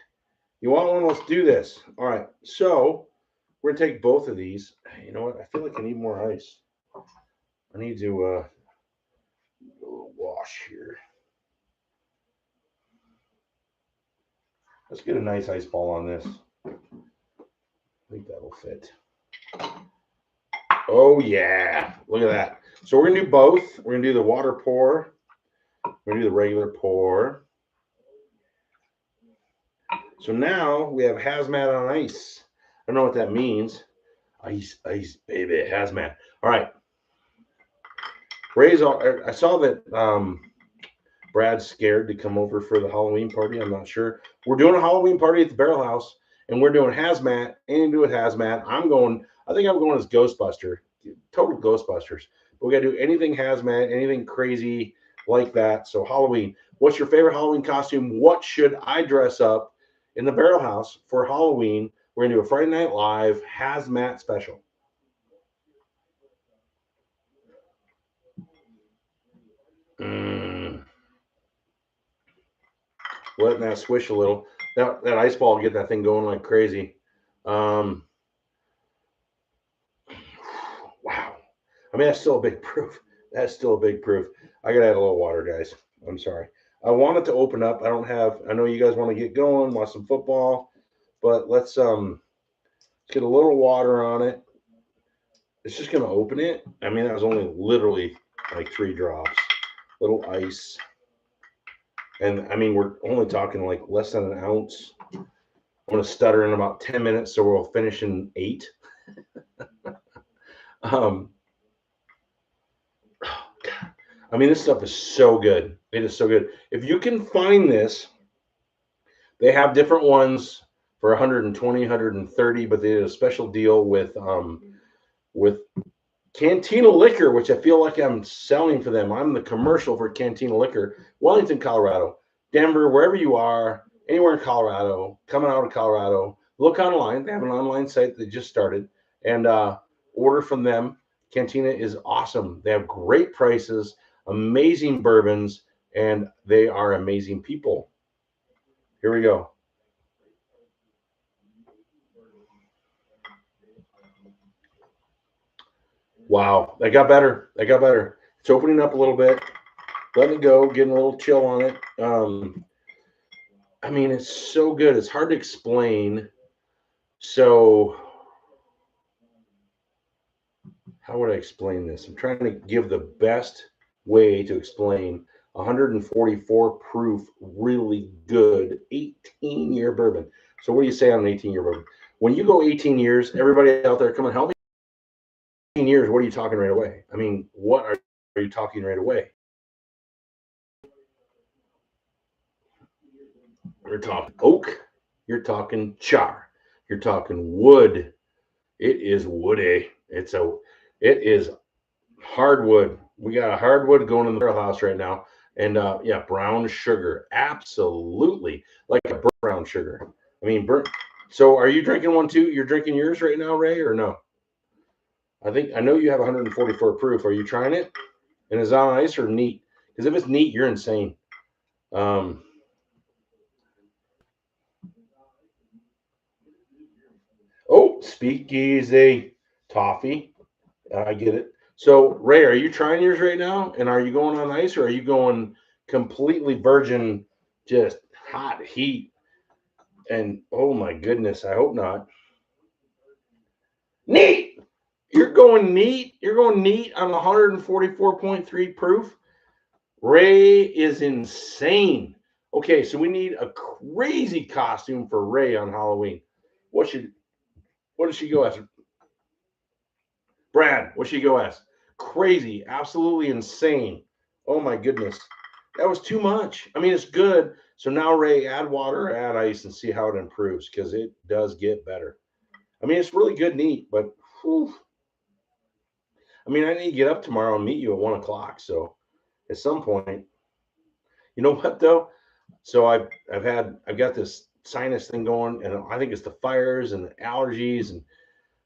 You want one? Let's do this. All right, so we're going to take both of these. You know what? I feel like I need more ice. I need to do a little wash here. Let's get a nice ice ball on this. I think that'll fit. Oh, yeah. Look at that. So we're going to do both. We're going to do the water pour. We're going to do the regular pour. So now we have Hazmat on ice. I don't know what that means. Ice, ice, baby, Hazmat. All right. I saw that Brad's scared to come over for the Halloween party. I'm not sure. We're doing a Halloween party at the Barrelhouse, and we're doing Hazmat. Anything to do with Hazmat. I think I'm going as Ghostbuster. Total Ghostbusters. But we got to do anything Hazmat, anything crazy like that. So Halloween. What's your favorite Halloween costume? What should I dress up in the Barrelhouse for Halloween? We're going to do a Friday Night Live Hazmat special. Letting that swish a little. That ice ball will get that thing going like crazy. Wow. I mean, that's still a big proof. That's still a big proof. I gotta add a little water, guys. I'm sorry. I want it to open up. I don't have. I know you guys want to get going, watch some football, but let's get a little water on it. It's just gonna open it. I mean, that was only literally like 3 drops. Little ice, and I mean, we're only talking like less than an ounce. I'm gonna stutter in about 10 minutes, so we'll finish in 8. um, I mean, this stuff is so good. It is so good. If you can find this, they have different ones for 120, 130, but they did a special deal with Cantina Liquor, which I feel like I'm selling for them. I'm the commercial for Cantina Liquor, Wellington, Colorado, Denver, wherever you are, anywhere in Colorado, coming out of Colorado, look online. They have an online site that just started, and order from them. Cantina is awesome. They have great prices, amazing bourbons, and they are amazing people. Here we go. Wow, that got better. That got better. It's opening up a little bit. Letting it go, getting a little chill on it. I mean, it's so good. It's hard to explain. So, how would I explain this? I'm trying to give the best way to explain 144 proof, really good 18-year bourbon. So, what do you say on an 18-year bourbon? When you go 18 years, everybody out there, come and help me. 18 years, what are you talking right away? I mean, what are you talking right away? You're talking oak, you're talking char, you're talking wood. It is woody. It is hardwood. We got a hardwood going in the Barrelhouse right now, and yeah, brown sugar, absolutely like a brown sugar. I mean, so are you drinking one too? You're drinking yours right now, Ray, or no? I know you have 144 proof. Are you trying it? And is it on ice or neat? Because if it's neat, you're insane. Um, oh, speakeasy toffee. I get it. So, Ray, are you trying yours right now? And are you going on ice or are you going completely virgin, just hot heat? And oh my goodness, I hope not. Neat. You're going neat. You're going neat on 144.3 proof. Ray is insane. Okay, so we need a crazy costume for Ray on Halloween. What does she go as? Brad, what should she go as? Crazy, absolutely insane. Oh my goodness. That was too much. I mean, it's good. So now, Ray, add water, add ice, and see how it improves because it does get better. I mean, it's really good, neat, but whew, I mean, I need to get up tomorrow and meet you at 1 o'clock. So at some point, you know what though? So I've got this sinus thing going, and I think it's the fires and the allergies,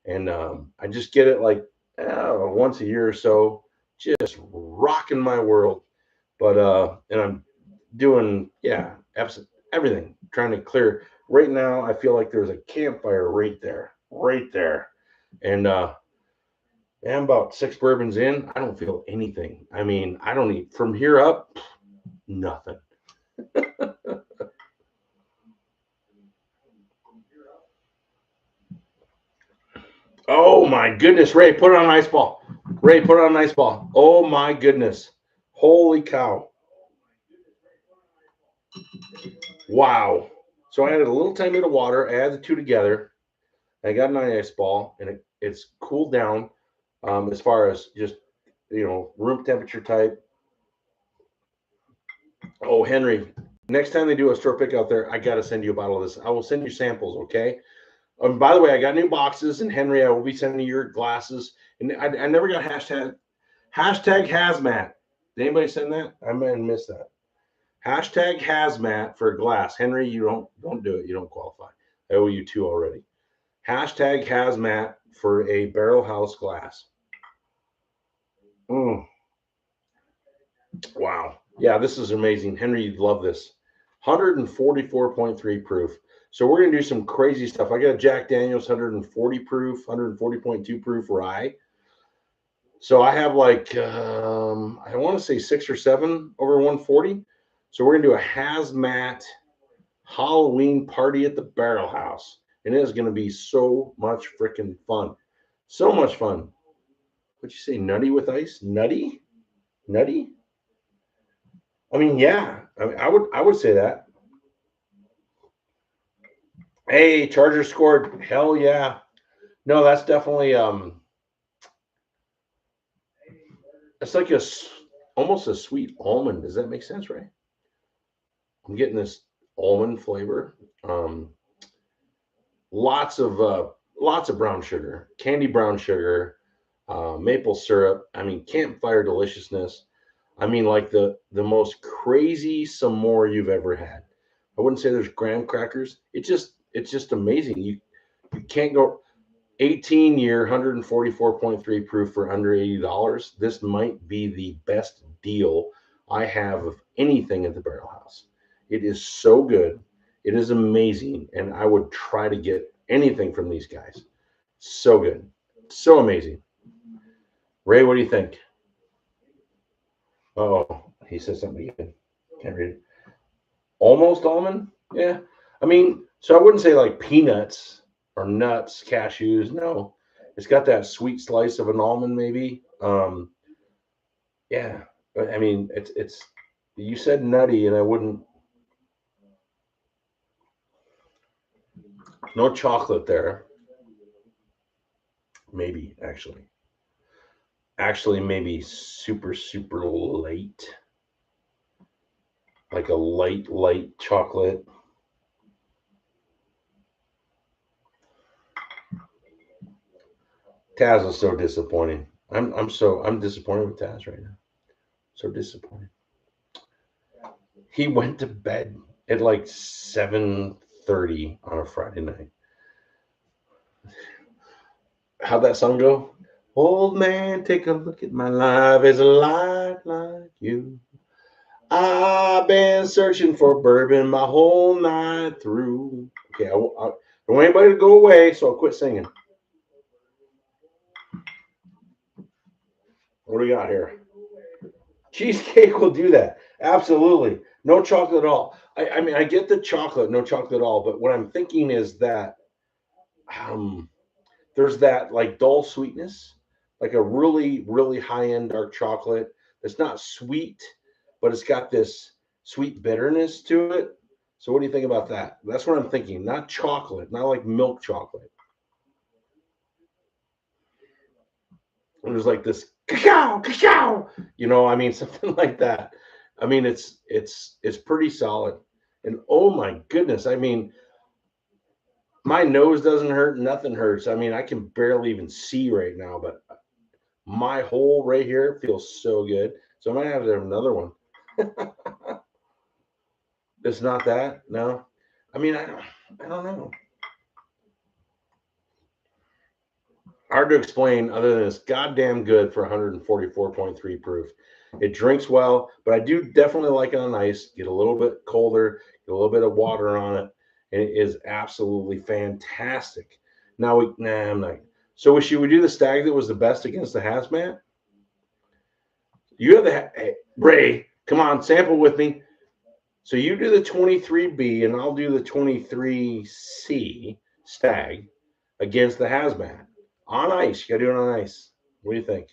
and I just get it like once a year or so, just rocking my world. But and I'm doing everything trying to clear. Right now, I feel like there's a campfire right there, and I'm about 6 bourbons in. I don't feel anything. I mean, I don't need from here up nothing. Oh my goodness, Ray, put it on an ice ball. Ray, put it on an ice ball. Oh my goodness. Holy cow. Wow. So I added a little tiny bit of water, I added the two together. I got an ice ball, and it's cooled down as far as just, room temperature type. Oh, Henry, next time they do a store pick out there, I got to send you a bottle of this. I will send you samples, okay? By the way, I got new boxes, and Henry, I will be sending you your glasses. And I never got hashtag hazmat. Did anybody send that? I might have missed that. Hashtag hazmat for glass. Henry, you don't do it. You don't qualify. I owe you 2 already. Hashtag hazmat for a Barrelhouse glass. Mm. Wow. Yeah, this is amazing. Henry, you'd love this. 144.3 proof. So we're going to do some crazy stuff. I got a Jack Daniels 140 proof, 140.2 proof rye. So I have like, I want to say 6 or 7 over 140. So we're going to do a hazmat Halloween party at the Barrelhouse. And it is going to be so much freaking fun. So much fun. What'd you say? Nutty with ice? Nutty? Nutty? I mean, yeah. I would say that. Hey, Chargers scored. Hell yeah. No, that's definitely it's like almost a sweet almond. Does that make sense, right? I'm getting this almond flavor. Um lots of brown sugar, candy brown sugar, maple syrup. I mean, campfire deliciousness. I mean, like the most crazy some more you've ever had. I wouldn't say there's graham crackers. It's just amazing. You can't go 18-year 144.3 proof for under $80. This might be the best deal I have of anything at the Barrel House. It is so good. It is amazing, and I would try to get anything from these guys. So good, so amazing. Ray, what do you think? Oh, he said something again. Can't read it. Almost almond? Yeah. I mean, so I wouldn't say like peanuts or nuts, cashews. No, it's got that sweet slice of an almond, maybe. Yeah, but I mean, it's. You said nutty, and I wouldn't. No chocolate there. Maybe actually, maybe super super light, like a light chocolate. Taz is so disappointing. I'm disappointed with Taz right now. So disappointed. He went to bed at like 7:30 on a Friday night. How'd that song go? Old man, take a look at my life. It's a life like you. I've been searching for bourbon my whole night through. Okay, I don't want anybody to go away, so I'll quit singing. What do we got here? Cheesecake will do that. Absolutely. No chocolate at all. I mean, I get the chocolate, no chocolate at all, but what I'm thinking is that um, there's that like dull sweetness, like a really, really high end dark chocolate that's not sweet, but it's got this sweet bitterness to it. So, what do you think about that? That's what I'm thinking. Not chocolate, not like milk chocolate. And there's like this cacao, cacao, I mean, something like that. I mean, it's pretty solid. And oh my goodness, I mean, my nose doesn't hurt, nothing hurts. I mean, I can barely even see right now, but my hole right here feels so good. So I might have to have another one. It's not that, no. I mean, I don't know. Hard to explain other than it's goddamn good for 144.3 proof. It drinks well, but I do definitely like it on ice. Get a little bit colder, get a little bit of water on it, and it is absolutely fantastic. Now I'm not. So should we do the stag that was the best against the hazmat? You have the hey, Ray. Come on, sample with me. So you do the 23B, and I'll do the 23C stag against the hazmat on ice. You got to do it on ice. What do you think?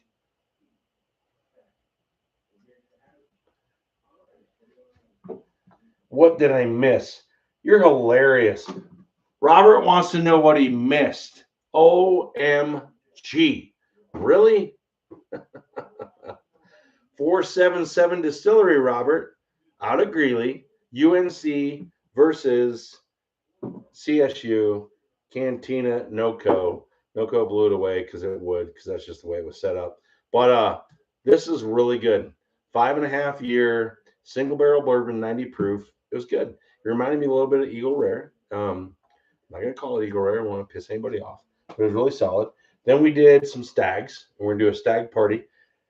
What did I miss? You're hilarious. Robert wants to know what he missed. OMG. Really? 477 Distillery, Robert, out of Greeley, UNC versus CSU, Cantina, NOCO. NOCO blew it away because it would, because that's just the way it was set up. But this is really good. 5.5 year single barrel bourbon, 90 proof. It was good. It reminded me a little bit of Eagle Rare. I'm not going to call it Eagle Rare. I don't want to piss anybody off. But it was really solid. Then we did some stags. And we're going to do a stag party.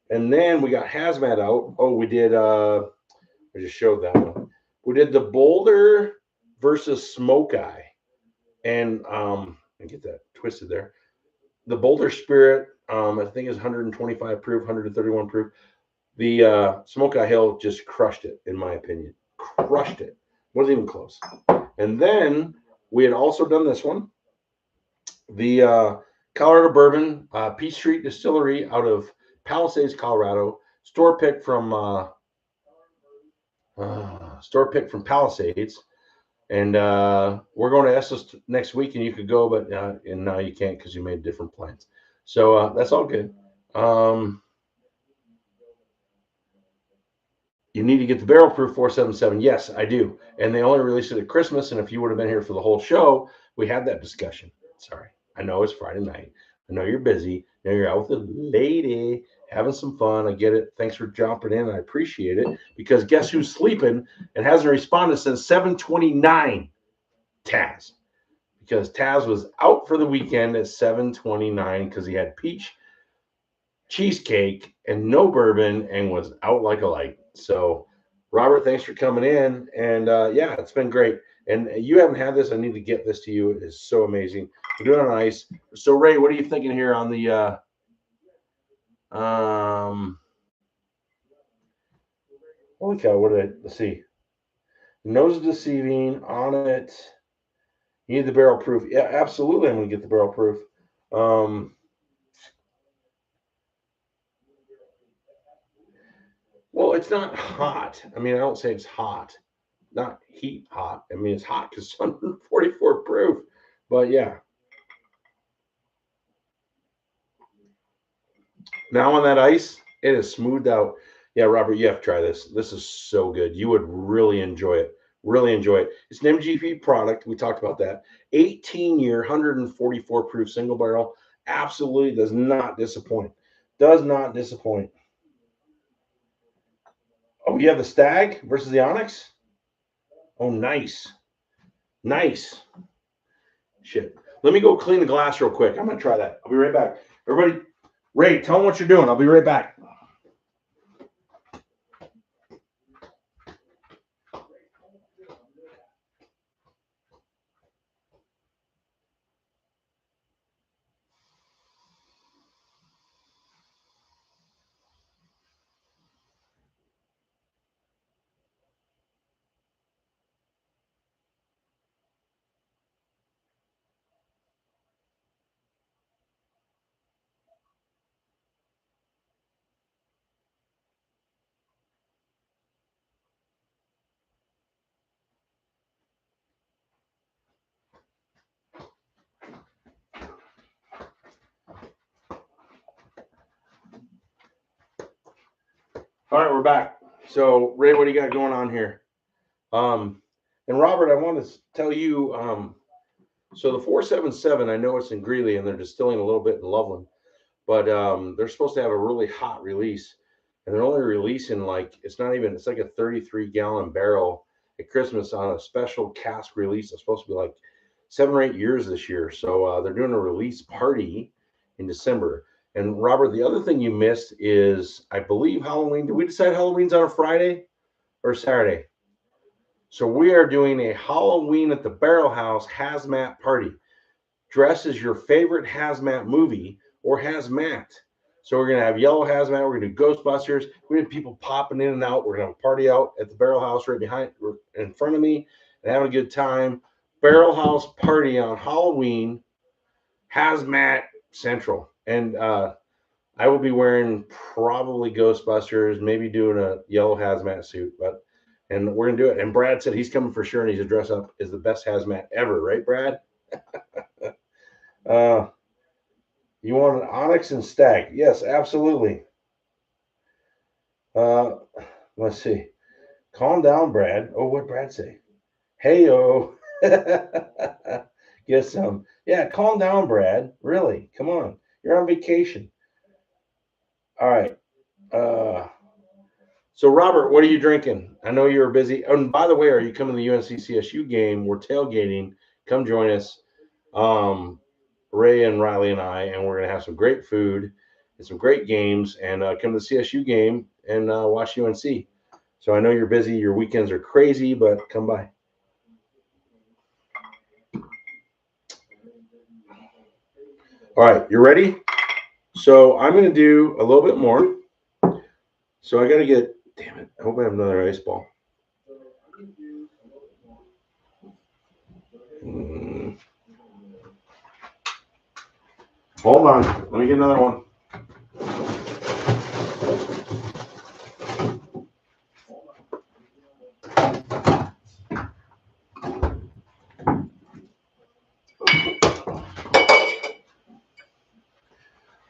And then we got Hazmat out. Oh, we did. I just showed that one. We did the Boulder versus Smoke Eye, and I get that twisted there. The Boulder Spirit, I think is 125 proof, 131 proof. The Smoke Eye Hill just crushed it, in my opinion. Crushed it. Wasn't even close. And then we had also done this one, the Colorado Bourbon, Peach Street Distillery out of Palisades, Colorado. Store pick from Palisades, and we're going to Estes next week, and you could go, but and now you can't because you made different plans. So that's all good. You need to get the Barrel Proof 477. Yes, I do. And they only released it at Christmas. And if you would have been here for the whole show, we had that discussion. Sorry. I know it's Friday night. I know you're busy. I know you're out with a lady having some fun. I get it. Thanks for jumping in. I appreciate it. Because guess who's sleeping and hasn't responded since 7:29? Taz. Because Taz was out for the weekend at 7:29 because he had peach cheesecake and no bourbon and was out like a light. So, Robert, thanks for coming in. And yeah, it's been great. And you haven't had this. I need to get this to you. It is so amazing. We're doing it on ice. So, Ray, what are you thinking here on the holy cow, let's see. Nose deceiving on it. You need the barrel proof. Yeah, absolutely. I'm going to get the barrel proof. Well, it's not hot. I mean, I don't say it's hot. Not heat hot. I mean, it's hot because it's 144 proof. But yeah. Now on that ice, it is smoothed out. Yeah, Robert, you have to try this. This is so good. You would really enjoy it. Really enjoy it. It's an MGP product. We talked about that. 18-year, 144 proof single barrel. Absolutely does not disappoint. Does not disappoint. Oh, you have the Stag versus the Onyx? Oh, nice. Nice. Shit. Let me go clean the glass real quick. I'm going to try that. I'll be right back. Everybody, Ray, tell them what you're doing. I'll be right back. All right, we're back. So, Ray, what do you got going on here? And Robert, I want to tell you, so the 477, I know it's in Greeley and they're distilling a little bit in Loveland, but they're supposed to have a really hot release, and they're only releasing it's like a 33-gallon barrel at Christmas on a special cask release. It's supposed to be like 7 or 8 years this year. So they're doing a release party in December. And Robert, the other thing you missed is, I believe, Halloween. Did we decide Halloween's on a Friday or Saturday? So we are doing a Halloween at the Barrelhouse Hazmat party. Dress as your favorite Hazmat movie or Hazmat. So we're going to have yellow Hazmat. We're going to do Ghostbusters. We have people popping in and out. We're going to have a party out at the Barrelhouse right in front of me and having a good time. Barrelhouse party on Halloween, Hazmat Central. And I will be wearing probably Ghostbusters, maybe doing a yellow Hazmat suit, and we're gonna do it. And Brad said he's coming for sure, and he's a dress up is the best Hazmat ever, right, Brad? You want an Onyx and Stag? Yes, absolutely. Let's see. Calm down, Brad. Oh, what Brad say? Hey-o. Get some. Yeah, calm down, Brad. Really? Come on. You're on vacation. All right. So, Robert, what are you drinking? I know you're busy. And by the way, are you coming to the UNC CSU game? We're tailgating. Come join us. Ray and Riley and I, and we're going to have some great food. and some great games, and come to the CSU game and watch UNC. So I know you're busy. Your weekends are crazy, but come by. All right, you ready? So I'm going to do a little bit more. So I got to get, damn it, I hope I have another ice ball. Hold on, let me get another one.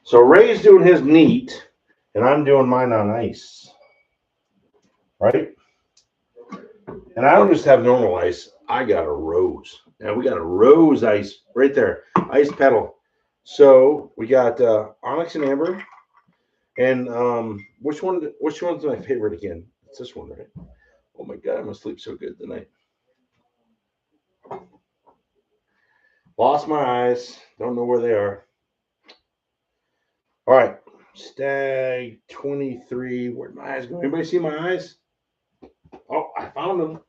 So Ray's doing his neat, and I'm doing mine on ice, right? And I don't just have normal ice. I got a rose. Now we got a rose ice right there, ice pedal. So we got Onyx and Amber, and which one's my favorite again? It's this one, right? Oh my God, I'm gonna sleep so good tonight. Lost my eyes. Don't know where they are. All right, Stag 23. Where'd my eyes go? Anybody see my eyes? Oh, I found them.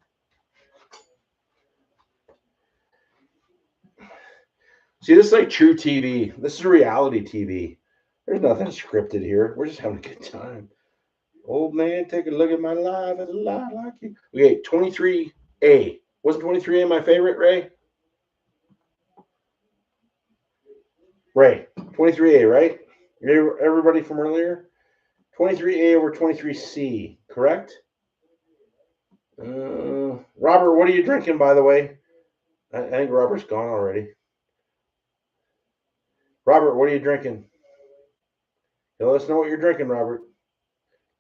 See, this is like true TV. This is reality TV. There's nothing scripted here. We're just having a good time. Old man, take a look at my life. It's a lot like you. Okay, 23A. Wasn't 23A my favorite, Ray? Ray, 23A, right? Everybody from earlier? 23A over 23C, correct? Robert, what are you drinking, by the way? I think Robert's gone already. Robert, what are you drinking? Let us know what you're drinking, Robert.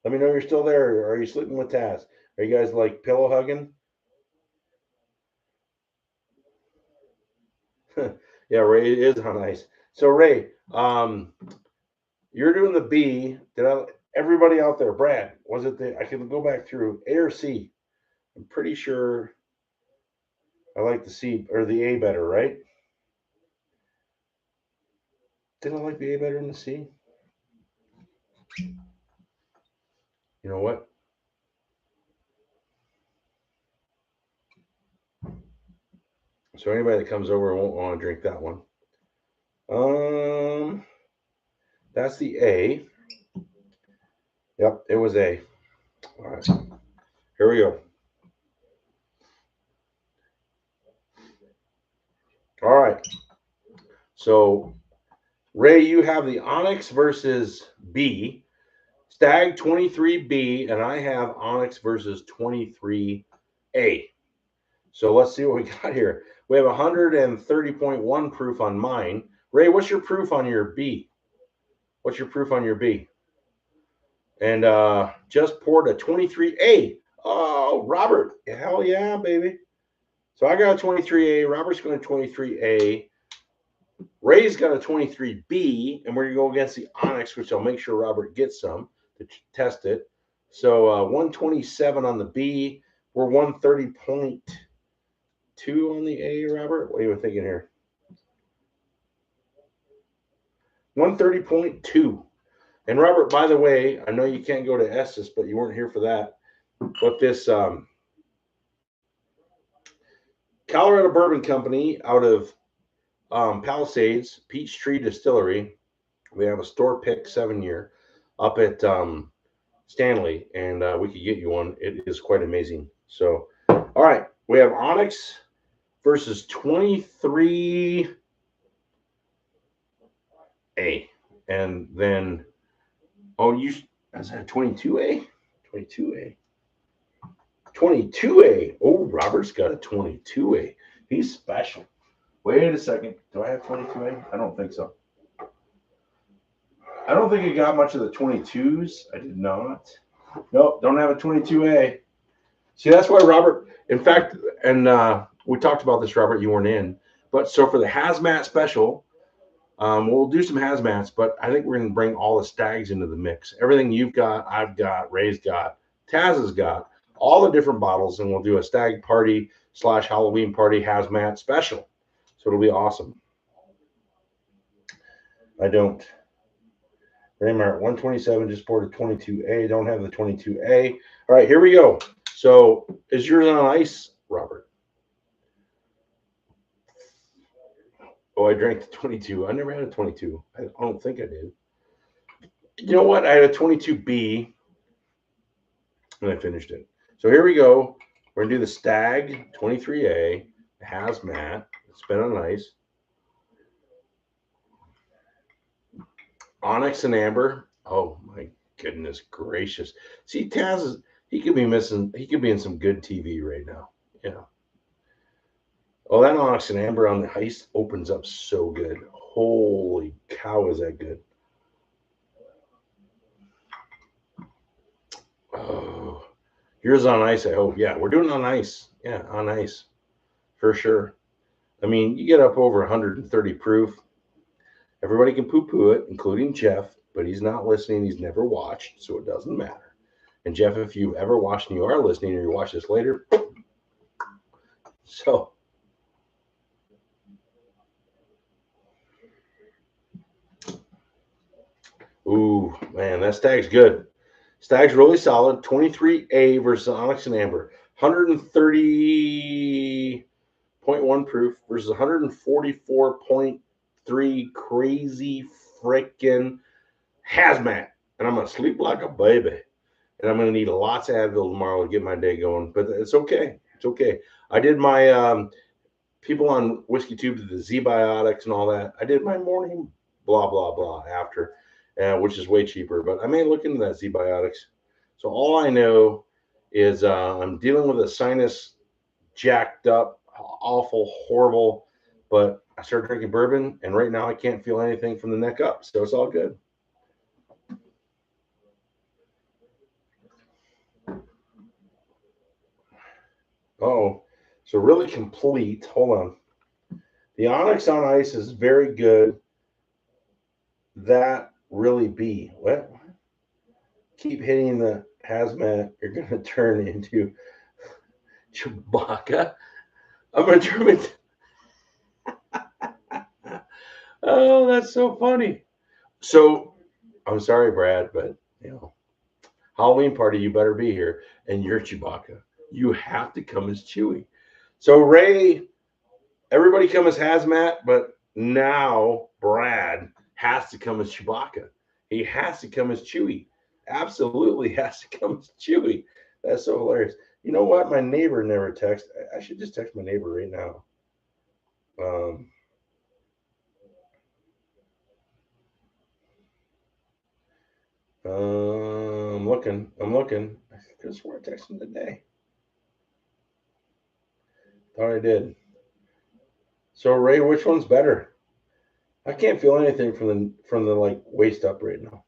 Let me know you're still there. Or are you sleeping with Taz? Are you guys like pillow hugging? Yeah, Ray is on ice. So Ray, you're doing the B. Everybody out there, Brad, was it I can go back through A or C? I'm pretty sure I like the C or the A better, right? Did I like the A better than the C? You know what? So anybody that comes over won't want to drink that one. That's the A. Yep, it was A. All right, here we go. All right. So Ray, you have the Onyx versus B, Stag 23B, and I have Onyx versus 23A. So let's see what we got here. We have 130.1 proof on mine. Ray, what's your proof on your B? What's your proof on your B? And just poured a 23A. Oh, Robert. Hell yeah, baby. So I got a 23A. Robert's going to 23A. Ray's got a 23B, and we're going to go against the Onyx, which I'll make sure Robert gets some to test it. So 127 on the B. We're 130.2 on the A, Robert. What are you thinking here? 130.2. And Robert, by the way, I know you can't go to Estes, but you weren't here for that. But this Colorado Bourbon Company out of Palisades, Peachtree Distillery. We have a store pick 7-year up at Stanley, and we could get you one. It is quite amazing. So, all right, we have Onyx versus 23A, and then is that 22A? 22A. 22A. Oh, Robert's got a 22A. He's special. Wait a second. Do I have 22A? I don't think so. I don't think I got much of the 22s. I did not. Nope, don't have a 22A. See, that's why Robert, in fact, and we talked about this, Robert, you weren't in. But so for the Hazmat special, we'll do some Hazmats, but I think we're going to bring all the Stags into the mix. Everything you've got, I've got, Ray's got, Taz has got, all the different bottles, and we'll do a Stag party / Halloween party Hazmat special. So it'll be awesome. I don't. Raymart 127 just poured a 22A. Don't have the 22A. All right, here we go. So is yours on ice, Robert? Oh, I drank the 22. I never had a 22. I don't think I did. You know what? I had a 22B and I finished it. So here we go. We're going to do the Stag 23A, Hazmat. It's been on ice. Onyx and Amber. Oh, my goodness gracious. See, Taz is, he could be in some good TV right now. Yeah. Oh, that Onyx and Amber on the ice opens up so good. Holy cow, is that good? Oh, yours on ice, I hope. Yeah, we're doing it on ice. Yeah, on ice for sure. I mean, you get up over 130 proof. Everybody can poo poo it, including Jeff, but he's not listening. He's never watched, so it doesn't matter. And Jeff, if you've ever watched and you are listening or you watch this later, so. Ooh, man, that Stag's good. Stag's really solid. 23A versus Onyx and Amber. 130.1 proof versus 144.3 crazy freaking Hazmat. And I'm going to sleep like a baby. And I'm going to need lots of Advil tomorrow to get my day going. But it's okay. It's okay. I did my people on Whiskey Tube did the Z-Biotics and all that. I did my morning blah, blah, blah after, which is way cheaper. But I may look into that Z-Biotics. So all I know is I'm dealing with a sinus jacked up, awful, horrible. But I started drinking bourbon, and right now I can't feel anything from the neck up. So it's all good. Oh, so really complete. Hold on. The Onyx on Ice is very good. That really be. What? Keep hitting the Hazmat. You're going to turn into Chewbacca. I'm going to turn into. Oh, that's so funny. So, I'm sorry, Brad, but, Halloween party, you better be here. And you're Chewbacca. You have to come as Chewie. So, Ray, everybody come as Hazmat, but now Brad has to come as Chewbacca. He has to come as Chewie. Absolutely has to come as Chewie. That's so hilarious. You know what? My neighbor never texted. I should just text my neighbor right now. I'm looking. I could have sworn I texted him today. Thought I did. So Ray, which one's better? I can't feel anything from the like waist up right now.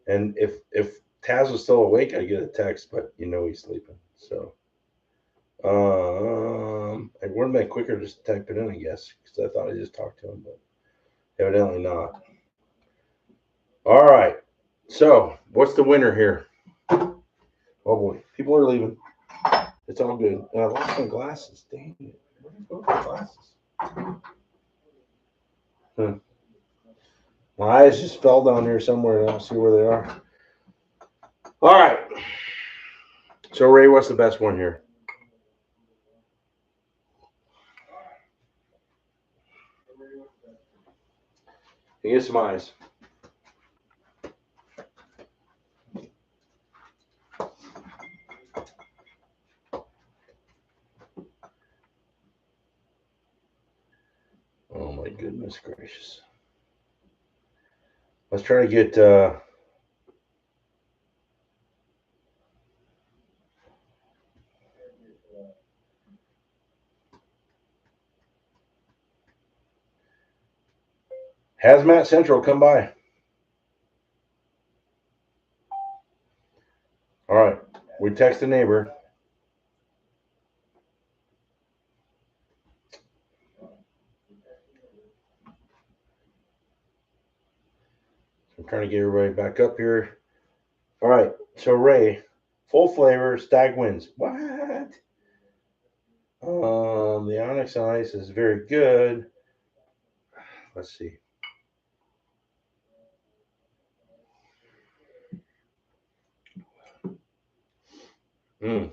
And if Taz was still awake, I'd get a text, but he's sleeping. So it would have been quicker just to type it in, I guess, because I thought I just talked to him, but evidently not. All right. So what's the winner here? Oh boy, people are leaving. It's all good. And I lost my glasses. Dang it. Where did I go with my glasses? My eyes just fell down here somewhere, and I don't see where they are. All right. So Ray, what's the best one here? He gets some eyes. Oh my goodness gracious. Let's try to get Hazmat Central, come by. All right. We text a neighbor. I'm trying to get everybody back up here. All right. So Ray, full flavor, Stag wins. What? The Onyx on Ice is very good. Let's see. Wow.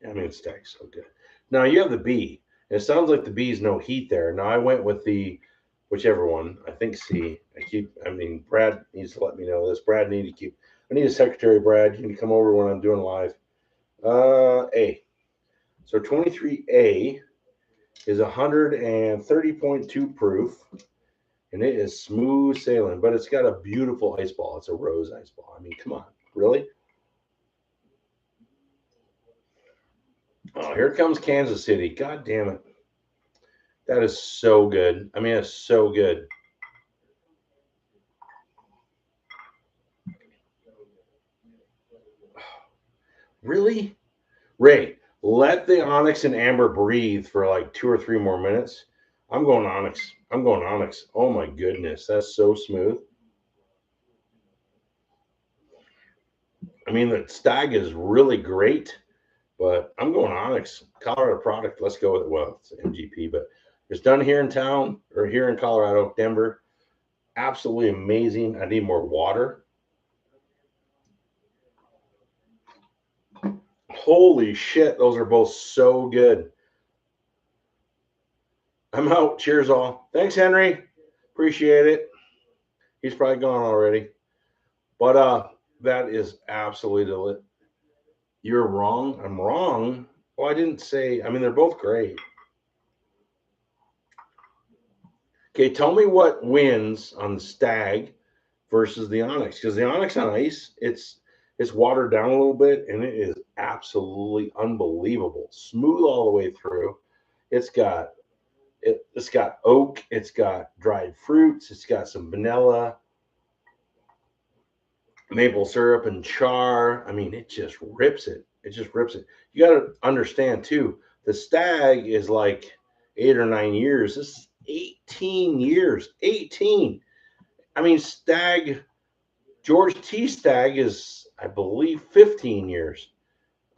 I mean, it's so good. Now you have the B. It sounds like the B's no heat there. Now I went with the whichever one. I think C. I mean, Brad needs to let me know this. Brad need to keep. I need a secretary, Brad. You can come over when I'm doing live. A. So 23A is 130.2 proof, and it is smooth sailing. But it's got a beautiful ice ball. It's a rose ice ball. I mean, come on, really? Oh, here comes Kansas City. God damn it. That is so good. I mean, it's so good. Really? Ray, let the Onyx and Amber breathe for like 2 or 3 more minutes. I'm going Onyx. I'm going Onyx. Oh my goodness. That's so smooth. I mean, the Stag is really great, but I'm going Onyx. Colorado product. Let's go with it. Well, it's MGP, but it's done here in town or here in Colorado, Denver. Absolutely amazing. I need more water. Holy shit, those are both so good. I'm out. Cheers, all. Thanks, Henry. Appreciate it. He's probably gone already. But that is absolutely lit. You're wrong. I'm wrong. Well, I didn't say. I mean, they're both great. Okay, tell me what wins on the Stag versus the Onyx, because the Onyx on ice, it's watered down a little bit, and it is absolutely unbelievable. Smooth all the way through. It's got oak, it's got dried fruits, it's got some vanilla, maple syrup, and char. I mean, it just rips it. It just rips it. You got to understand too. The Stag is like 8 or 9 years. This is 18 years. 18. I mean, George T. Stag is, I believe, 15 years.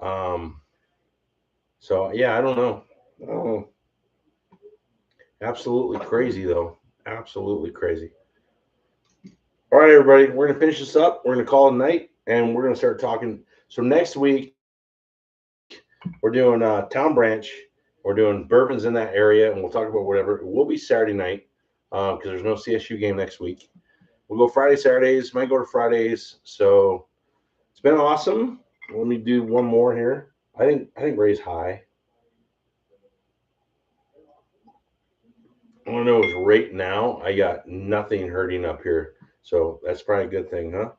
So yeah, I don't know. Oh, absolutely crazy though. Absolutely crazy. All right, everybody, we're gonna finish this up. We're gonna call it a night, and we're gonna start talking. So next week we're doing Town Branch. We're doing bourbons in that area, and we'll talk about whatever. It will be Saturday night because there's no CSU game next week. We'll go Friday, Saturdays. Might go to Fridays. So it's been awesome. Let me do one more here. I think Ray's high. I want to know his rate now. I got nothing hurting up here, so that's probably a good thing, huh?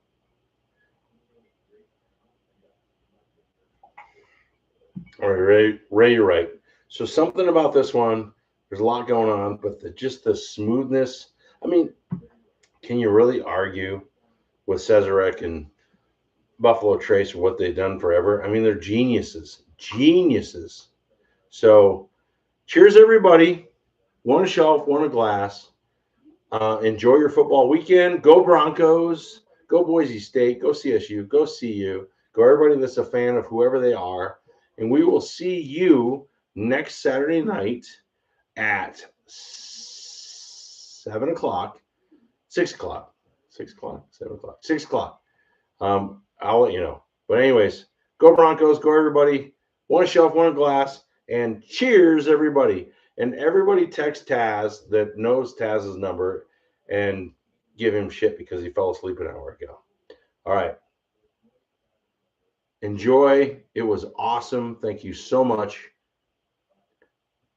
All right, Ray, you're right. So something about this one, there's a lot going on, but just the smoothness. I mean, can you really argue with Cesarek and Buffalo Trace what they've done forever? I mean, they're geniuses, geniuses. So cheers, everybody. One a shelf, one a glass. Enjoy your football weekend. Go Broncos. Go Boise State. Go CSU. Go CU. Go everybody that's a fan of whoever they are. And we will see you next Saturday night at 7 o'clock, 6 o'clock, 6 o'clock, 7 o'clock, 6 o'clock. I'll let you know. But anyways, go Broncos. Go everybody. One shelf, one glass. And cheers, everybody. And everybody text Taz that knows Taz's number and give him shit because he fell asleep an hour ago. All right. Enjoy. It was awesome. Thank you so much.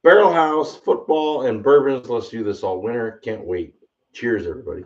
Barrelhouse, football, and bourbons. Let's do this all winter. Can't wait. Cheers, everybody.